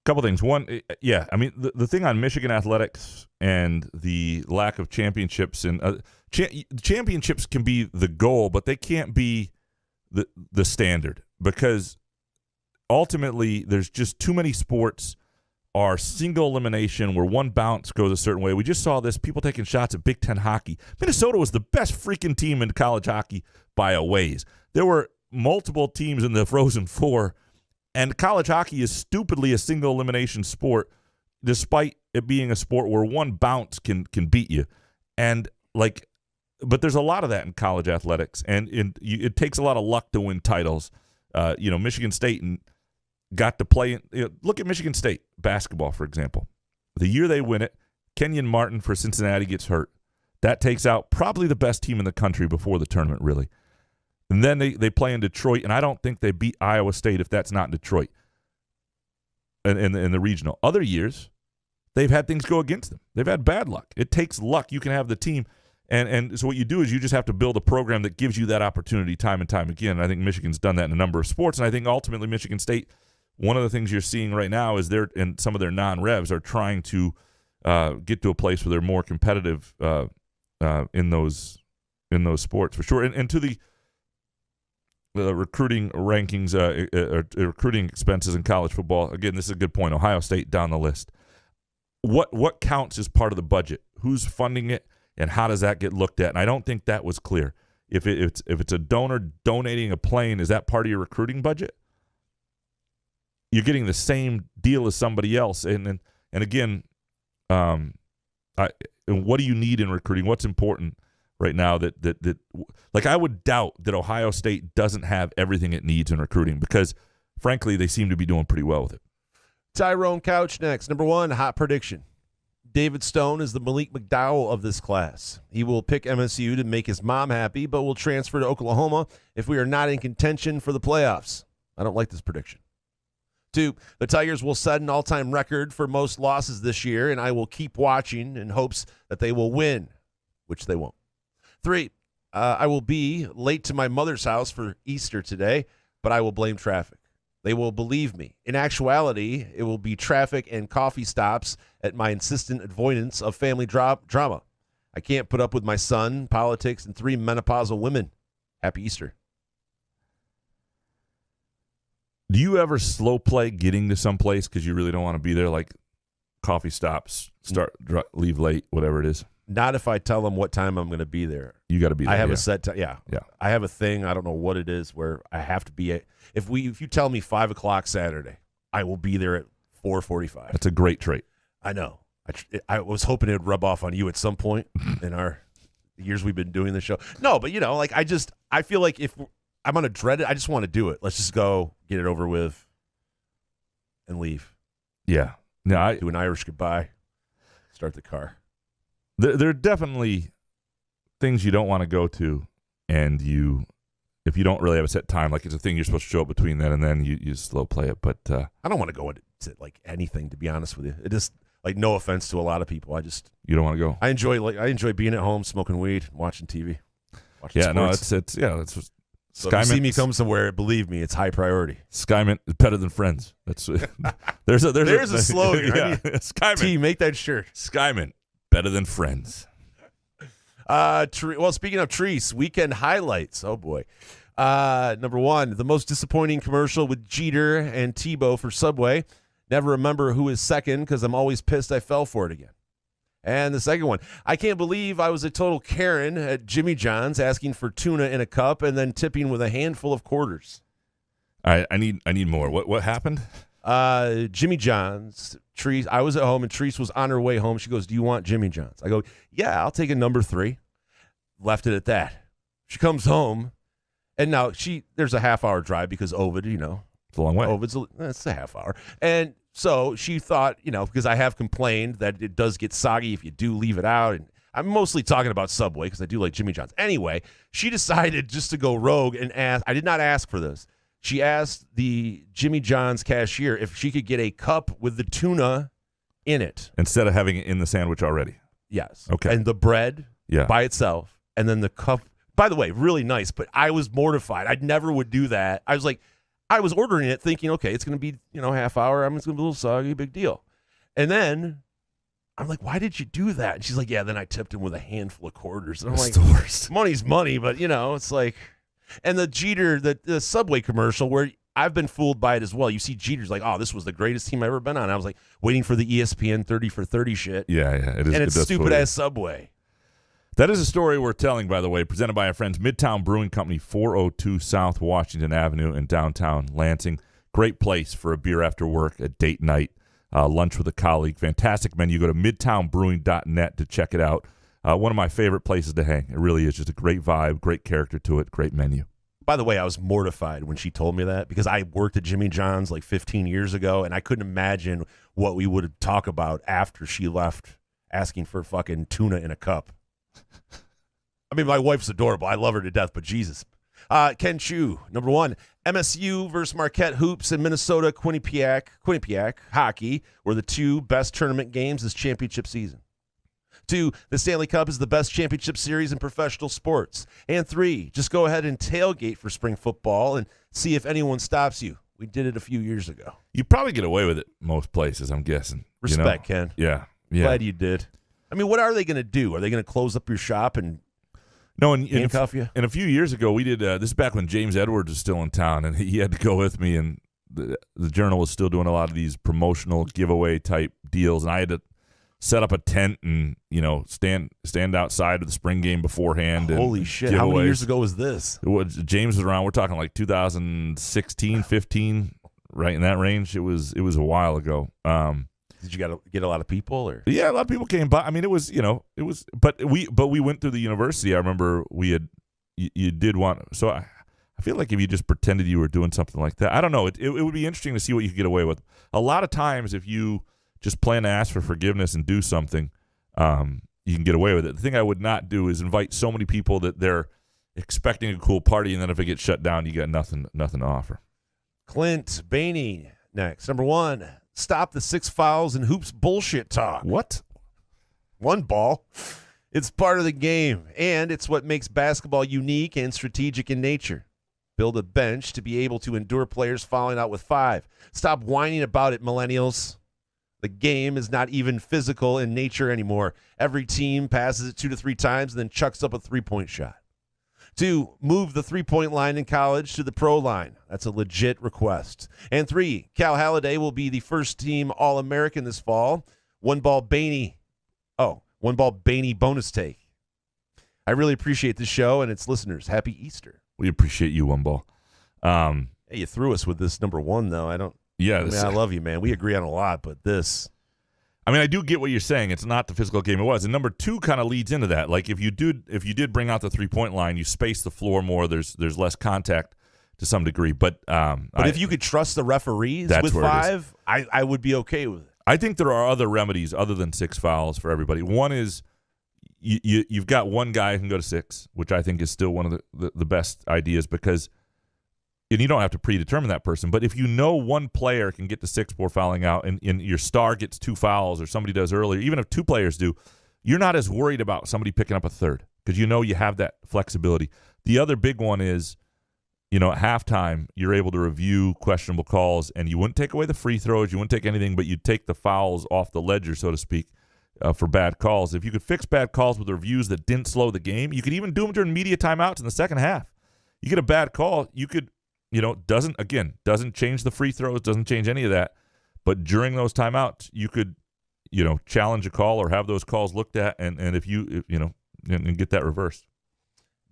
Couple things. One, yeah, I mean, the thing on Michigan athletics and the lack of championships, and championships can be the goal, but they can't be the standard, because ultimately there's just too many sports are single elimination where one bounce goes a certain way. We just saw this, people taking shots at Big Ten hockey. Minnesota was the best freaking team in college hockey by a ways. There were multiple teams in the Frozen Four. And college hockey is stupidly a single elimination sport, despite it being a sport where one bounce can beat you. And but there's a lot of that in college athletics, and it takes a lot of luck to win titles. Michigan State got to play. Look at Michigan State basketball, for example. The year they win it, Kenyon Martin for Cincinnati gets hurt. That takes out probably the best team in the country before the tournament, really. And then they play in Detroit, and I don't think they beat Iowa State if that's not in Detroit in the regional. Other years, they've had things go against them. They've had bad luck. It takes luck. You can have the team. And so what you do is you just have to build a program that gives you that opportunity time and time again. And I think Michigan's done that in a number of sports. And I think ultimately Michigan State, one of the things you're seeing right now is and some of their non-revs are trying to get to a place where they're more competitive in those sports, for sure. And to the recruiting rankings, recruiting expenses in college football. Again, this is a good point. Ohio State down the list. What counts as part of the budget? Who's funding it, and how does that get looked at? And I don't think that was clear. If it's a donor donating a plane, is that part of your recruiting budget? You're getting the same deal as somebody else. And again, what do you need in recruiting? What's important right now that I would doubt that Ohio State doesn't have everything it needs in recruiting, because frankly they seem to be doing pretty well with it. Tyrone Couch next. Number 1, hot prediction. David Stone is the Malik McDowell of this class. He will pick MSU to make his mom happy, but will transfer to Oklahoma if we are not in contention for the playoffs. I don't like this prediction. 2, the Tigers will set an all-time record for most losses this year, and I will keep watching in hopes that they will win, which they won't. 3, I will be late to my mother's house for Easter today, but I will blame traffic. They will believe me. In actuality, it will be traffic and coffee stops at my insistent avoidance of family drama. I can't put up with my son, politics, and 3 menopausal women. Happy Easter. Do you ever slow play getting to someplace because you really don't want to be there, like coffee stops, leave late, whatever it is? Not if I tell them what time I'm going to be there. You got to be there. I have a set time. Yeah. I have a thing. I don't know what it is where I have to be. If you tell me 5 o'clock Saturday, I will be there at 4:45. That's a great trait. I know. I was hoping it would rub off on you at some point in the years we've been doing the show. No, but like I feel like if I'm gonna dread it, I just want to do it. Let's just go get it over with and leave. Yeah. No, do an Irish goodbye. Start the car. There are definitely things you don't want to go to, and if you don't really have a set time, like it's a thing you're supposed to show up between then and then, you slow play it. But I don't want to go into like anything, to be honest with you. It just like no offense to a lot of people. You don't want to go. I enjoy being at home, smoking weed, watching TV. Yeah, no, it's it's so if you see me come somewhere, believe me, it's high priority. Skymint is better than friends. That's there's a slogan. Yeah, Skymint. T, make that shirt. Skymint, better than friends. Well, speaking of Treese, weekend highlights. Oh boy. Number one, the most disappointing commercial with Jeter and Tebow for Subway. Never remember who is second because I'm always pissed I fell for it again. And the second one, I can't believe I was a total Karen at Jimmy John's asking for tuna in a cup and then tipping with a handful of quarters. All right, I need more. What happened? Jimmy John's. Treese. I was at home and Treese was on her way home. She goes, "Do you want Jimmy John's?" I go, "Yeah, I'll take a number 3." Left it at that. She comes home, and now there's a half-hour drive because Ovid, it's a long way. It's a half hour, and so she thought, because I have complained that it does get soggy if you do leave it out, and I'm mostly talking about Subway because I do like Jimmy John's. Anyway, she decided just to go rogue and ask. I did not ask for this. She asked the Jimmy John's cashier if she could get a cup with the tuna in it. Instead of having it in the sandwich already. Yes. Okay. And the bread by itself, and then the cup. By the way, really nice, but I was mortified. I never would do that. I was ordering it thinking, okay, it's going to be, half hour. It's going to be a little soggy, big deal. And then I'm like, why did you do that? And she's like, yeah, then I tipped him with a handful of quarters. And I'm That's like, the worst. Money's money, but, it's like. And the Jeter, the Subway commercial where I've been fooled by it as well. You see Jeter's like, oh, this was the greatest team I've ever been on. I was like waiting for the ESPN 30 for 30 shit. Yeah. It is, and it's stupid-ass Subway. That is a story we're telling, by the way, presented by our friends Midtown Brewing Company, 402 South Washington Avenue in downtown Lansing. Great place for a beer after work, a date night, lunch with a colleague. Fantastic menu. Go to midtownbrewing.net to check it out. One of my favorite places to hang. It really is just a great vibe, great character to it, great menu. By the way, I was mortified when she told me that because I worked at Jimmy John's like 15 years ago, and I couldn't imagine what we would talk about after she left asking for fucking tuna in a cup. I mean, my wife's adorable. I love her to death, but Jesus. Ken Chu, number one, MSU versus Marquette Hoops in Minnesota, Quinnipiac hockey were the two best tournament games this championship season. 2, the Stanley Cup is the best championship series in professional sports. And 3, just go ahead and tailgate for spring football and see if anyone stops you. We did it a few years ago. You probably get away with it most places, I'm guessing. Respect, Ken. Yeah. Glad you did. I mean, what are they going to do? Are they going to close up your shop and handcuff you? And a few years ago, we did, this is back when James Edwards was still in town, and he had to go with me, and the Journal was still doing a lot of these promotional giveaway type deals, and I had to set up a tent and stand outside of the spring game beforehand. Holy shit! How many years ago was this? James was around. We're talking like 2016, 15, right in that range. It was a while ago. Did you get a lot of people? Or yeah, a lot of people came by. I mean, it was. But we went through the university. I remember you did want. So I feel like if you just pretended you were doing something like that, I don't know. It would be interesting to see what you could get away with. A lot of times, if you just plan to ask for forgiveness and do something, you can get away with it. The thing I would not do is invite so many people that they're expecting a cool party, and then if it gets shut down, you got nothing to offer. Clint Bainey next. Number 1, stop the 6 fouls and hoops bullshit talk. What? 1 ball. It's part of the game, and it's what makes basketball unique and strategic in nature. Build a bench to be able to endure players fouling out with 5. Stop whining about it, millennials. The game is not even physical in nature anymore. Every team passes it 2 to 3 times and then chucks up a 3-point shot. 2, move the 3-point line in college to the pro line. That's a legit request. And 3, Cal Halliday will be the first team All-American this fall. 1 ball Bainey bonus take. I really appreciate this show and its listeners. Happy Easter. We appreciate you, 1 ball. Hey, you threw us with this number 1, though. Yeah, I love you, man. We agree on a lot, but this. I mean, I do get what you're saying. It's not the physical game it was. And number 2 kind of leads into that. Like if you did bring out the 3-point line, you space the floor more. There's less contact to some degree. But if you could trust the referees with 5, I would be okay with it. I think there are other remedies other than 6 fouls for everybody. One is you've got one guy who can go to 6, which I think is still one of the best ideas because and you don't have to predetermine that person. But if you know one player can get to 6 before fouling out and your star gets 2 fouls or somebody does earlier, even if 2 players do, you're not as worried about somebody picking up a third because you know you have that flexibility. The other big one is, at halftime, you're able to review questionable calls, and you wouldn't take away the free throws, you wouldn't take anything, but you'd take the fouls off the ledger, so to speak, for bad calls. If you could fix bad calls with reviews that didn't slow the game, you could even do them during media timeouts in the second half. You get a bad call, you could, doesn't change the free throws, doesn't change any of that, but during those timeouts, you could, challenge a call or have those calls looked at, and if and get that reversed.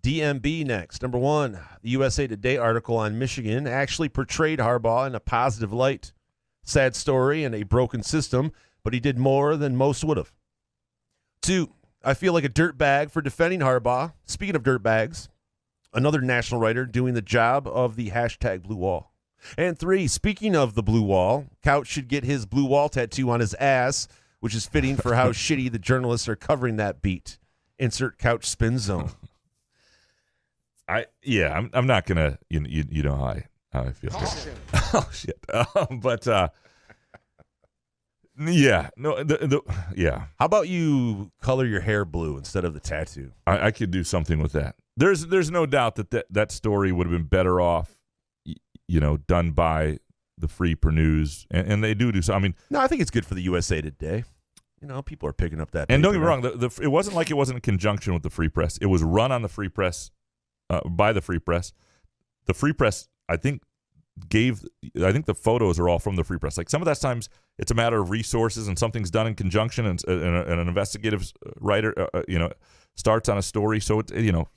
DMB next. Number 1, the USA Today article on Michigan actually portrayed Harbaugh in a positive light. Sad story and a broken system, but he did more than most would have. 2, I feel like a dirtbag for defending Harbaugh. Speaking of dirtbags, another national writer doing the job of the #Blue Wall. And 3, speaking of the blue wall, Couch should get his blue wall tattoo on his ass, which is fitting for how shitty the journalists are covering that beat. Insert Couch spin zone. I'm not gonna you know how I feel. Oh shit! How about you color your hair blue instead of the tattoo? I could do something with that. There's no doubt that story would have been better off, done by the Free Per News, and they do so. I mean, no, I think it's good for the USA Today. People are picking up that. And don't get me wrong, it wasn't like it wasn't in conjunction with the Free Press. It was run on the Free Press. By the Free Press. The Free Press, I think the photos are all from the Free Press. Like some of that times it's a matter of resources and something's done in conjunction and an investigative writer, starts on a story. So, the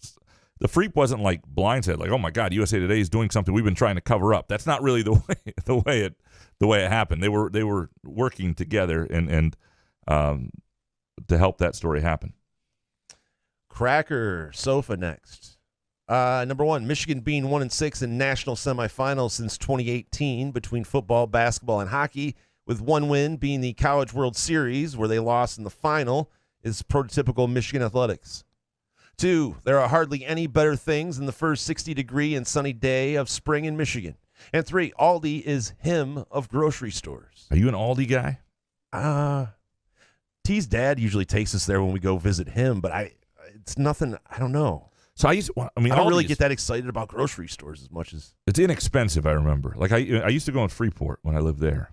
Free wasn't like blindsided, like, oh my God, USA Today is doing something we've been trying to cover up. That's not really the way it happened. They were working together and to help that story happen. Cracker Sofa next. Number 1, Michigan being 1-6 in national semifinals since 2018 between football, basketball, and hockey, with one win being the College World Series, where they lost in the final, is prototypical Michigan athletics. 2, there are hardly any better things than the first 60-degree and sunny day of spring in Michigan. And 3, Aldi is him of grocery stores. Are you an Aldi guy? T's dad usually takes us there when we go visit him, but it's nothing. I don't know. So I don't really get that excited about grocery stores as much as it's inexpensive. I remember, like I used to go in Freeport when I lived there.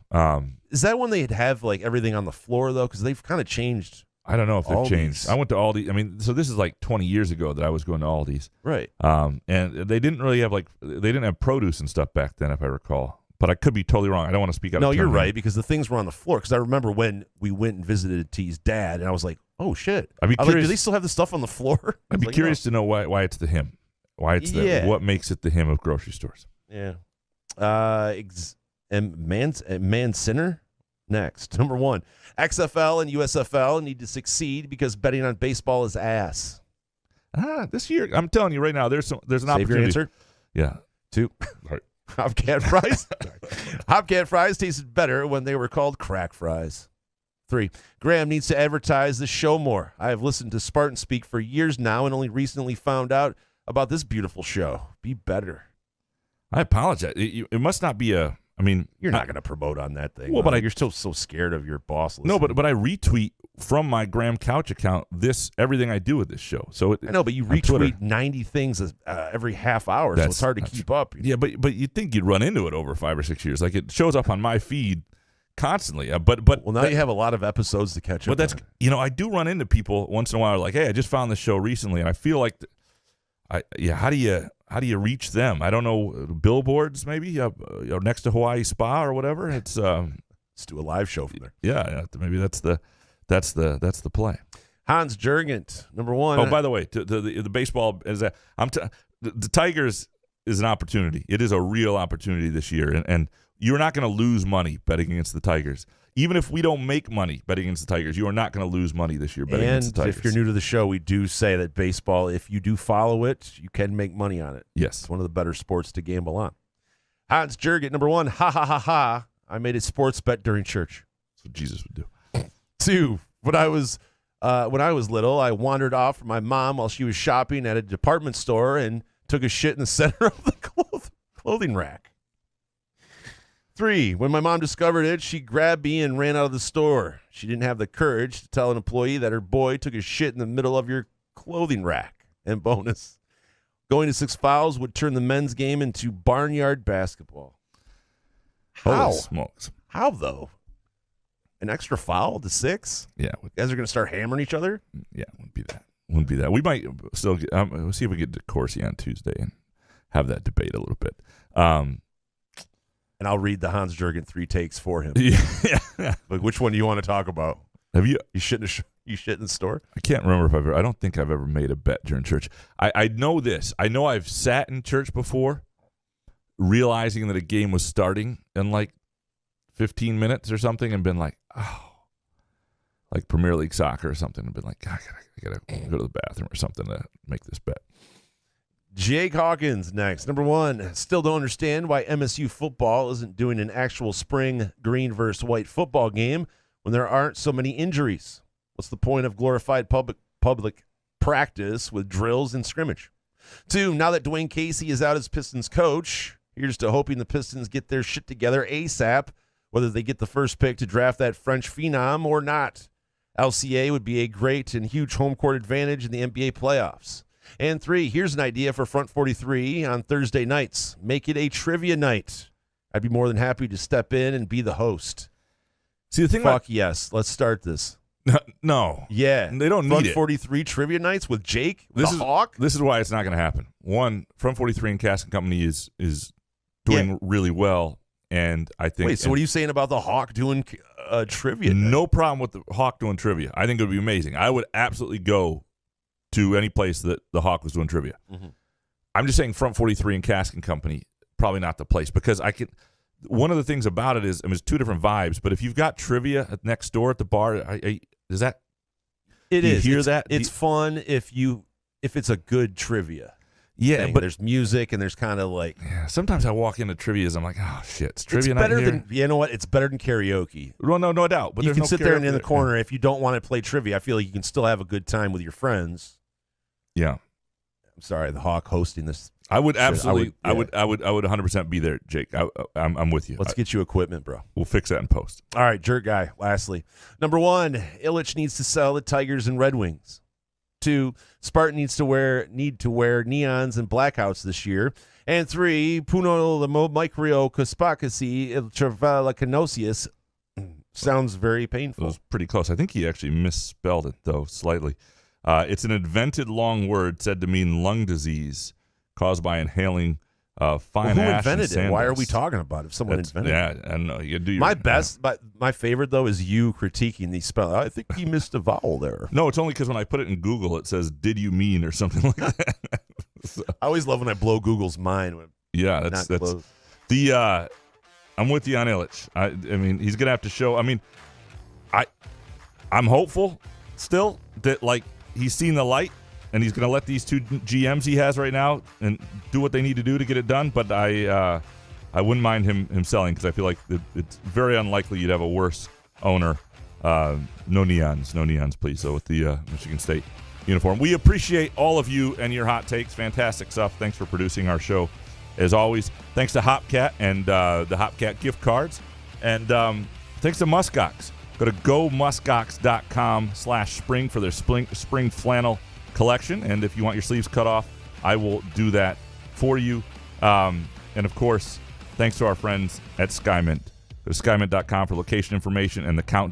Is that when they'd have like everything on the floor though? Because they've kind of changed. I don't know if they've changed. I went to Aldi. I mean, so this is like 20 years ago that I was going to Aldi's, right? And they didn't really have they didn't have produce and stuff back then, if I recall. But I could be totally wrong. I don't want to speak out. No, of you're right, because the things were on the floor. Because I remember when we went and visited T's dad, and I was like, "Oh shit!" I'd be curious. Do they still have the stuff on the floor? I'd be curious to know why it's the him. Why it's what makes it the him of grocery stores. Yeah. And Man Sinner next. Number 1, XFL and USFL need to succeed because betting on baseball is ass. This year, I'm telling you right now, there's an Save opportunity. Your answer. Yeah. 2. Hopcat fries. Hopcat fries tasted better when they were called crack fries. 3, Graham needs to advertise the show more. I have listened to Spartan Speak for years now and only recently found out about this beautiful show. Be better. I apologize. It must not be a. I mean, you're not going to promote on that thing. Well, but you're still so scared of your boss listening. No, but I retweet from my Graham Couch account everything I do with this show. So I know, but you retweet 90 things every half hour, so it's hard to keep up. Yeah, but you'd think you'd run into it over 5 or 6 years. Like it shows up on my feed constantly. But now you have a lot of episodes to catch up. But that's I do run into people once in a while like, hey, I just found this show recently, and I feel like how do you reach them? I don't know, billboards maybe next to Hawaii Spa or whatever. It's let's do a live show from there. Yeah, maybe that's the play. Hans Jurgens, number 1. Oh, by the way, the baseball is that the Tigers is an opportunity. It is a real opportunity this year, and you're not going to lose money betting against the Tigers. Even if we don't make money betting against the Tigers, you are not going to lose money this year betting against the Tigers. And if you're new to the show, we do say that baseball, if you do follow it, you can make money on it. Yes. It's one of the better sports to gamble on. Hans Jurgen, number 1, ha, ha, ha, ha. I made a sports bet during church. That's what Jesus would do. 2, when I was little, I wandered off from my mom while she was shopping at a department store and took a shit in the center of the clothing rack. 3, when my mom discovered it, she grabbed me and ran out of the store. She didn't have the courage to tell an employee that her boy took a shit in the middle of your clothing rack. And bonus, going to 6 fouls would turn the men's game into barnyard basketball. How? Holy smokes. How, though? An extra foul to 6? Yeah. You guys are going to start hammering each other? Yeah, wouldn't be that. We might still we'll see if we get to Corsi on Tuesday and have that debate a little bit. And I'll read the Hans Jurgen 3 takes for him. Yeah. Like, which one do you want to talk about? Have you shit in the store? I can't remember if I don't think I've ever made a bet during church. I know this. I know I've sat in church before, realizing that a game was starting in like 15 minutes or something, and been like, oh, like Premier League soccer or something, and been like, I gotta go to the bathroom or something to make this bet. Jake Hawkins next. Number 1, still don't understand why MSU football isn't doing an actual spring green versus white football game when there aren't so many injuries. What's the point of glorified public practice with drills and scrimmage? 2, now that Dwayne Casey is out as Pistons coach, here's to hoping the Pistons get their shit together ASAP, whether they get the first pick to draft that French phenom or not. LCA would be a great and huge home court advantage in the NBA playoffs. And 3, here's an idea for Front 43 on Thursday nights. Make it a trivia night. I'd be more than happy to step in and be the host. See, the thing Fuck yes. Let's start this. No. Yeah. They don't need Front it. 43 trivia nights with Jake, Hawk? This is why it's not going to happen. 1, Front 43 and Cask & Company is doing really well, and I think... Wait, so what are you saying about the Hawk doing trivia night? No problem with the Hawk doing trivia. I think it would be amazing. I would absolutely go to any place that the Hawk was doing trivia. Mm-hmm. I'm just saying Front 43 and Cask & Company, probably not the place, because one of the things about it is, it's 2 different vibes, but if you've got trivia next door at the bar, does that... It is. Hear that? It's fun if it's a good trivia. Yeah, but there's music and there's kind of like... Yeah, sometimes I walk into trivias, I'm like, oh, shit, it's trivia it's better night here? than, you know what? It's better than karaoke. Well, no doubt. But you can no sit there and in the corner. If you don't want to play trivia, I feel like you can still have a good time with your friends. Yeah. I'm sorry, the Hawk hosting this. I would absolutely, I would 100% be there, Jake. I'm with you. Let's get you equipment, bro. We'll fix that in post. All right, jerk guy. Lastly, number 1, Illich needs to sell the Tigers and Red Wings. 2, Spartan need to wear neons and blackouts this year. And 3, Puno Lemo Micro Kospakasi Travala sounds very painful. It was pretty close. I think he actually misspelled it, though, slightly. It's an invented long word said to mean lung disease caused by inhaling fine who ash invented and it? Why are sandals. we talking about it? If someone invented it. Yeah, I don't know. You do my favorite, though, is you critiquing the spell. I think he missed a vowel there. No, it's only because when I put it in Google, it says, did you mean, or something like that. So, I always love when I blow Google's mind. Yeah, that's the. I'm with you on Illich. I mean, he's gonna have to show. I mean, I'm hopeful still that like he's seen the light and he's gonna let these 2 GMs he has right now and do what they need to do to get it done. But I wouldn't mind him selling, because I feel like it's very unlikely you'd have a worse owner. No neons, please. So with the Michigan State uniform, we appreciate all of you and your hot takes. Fantastic stuff. Thanks for producing our show. As always, thanks to Hopcat and the Hopcat gift cards. And thanks to Muskox. Go to gomuskox.com/spring for their spring flannel collection. And if you want your sleeves cut off, I will do that for you. And, of course, thanks to our friends at Skymint. Go to skymint.com for location information and the countdown.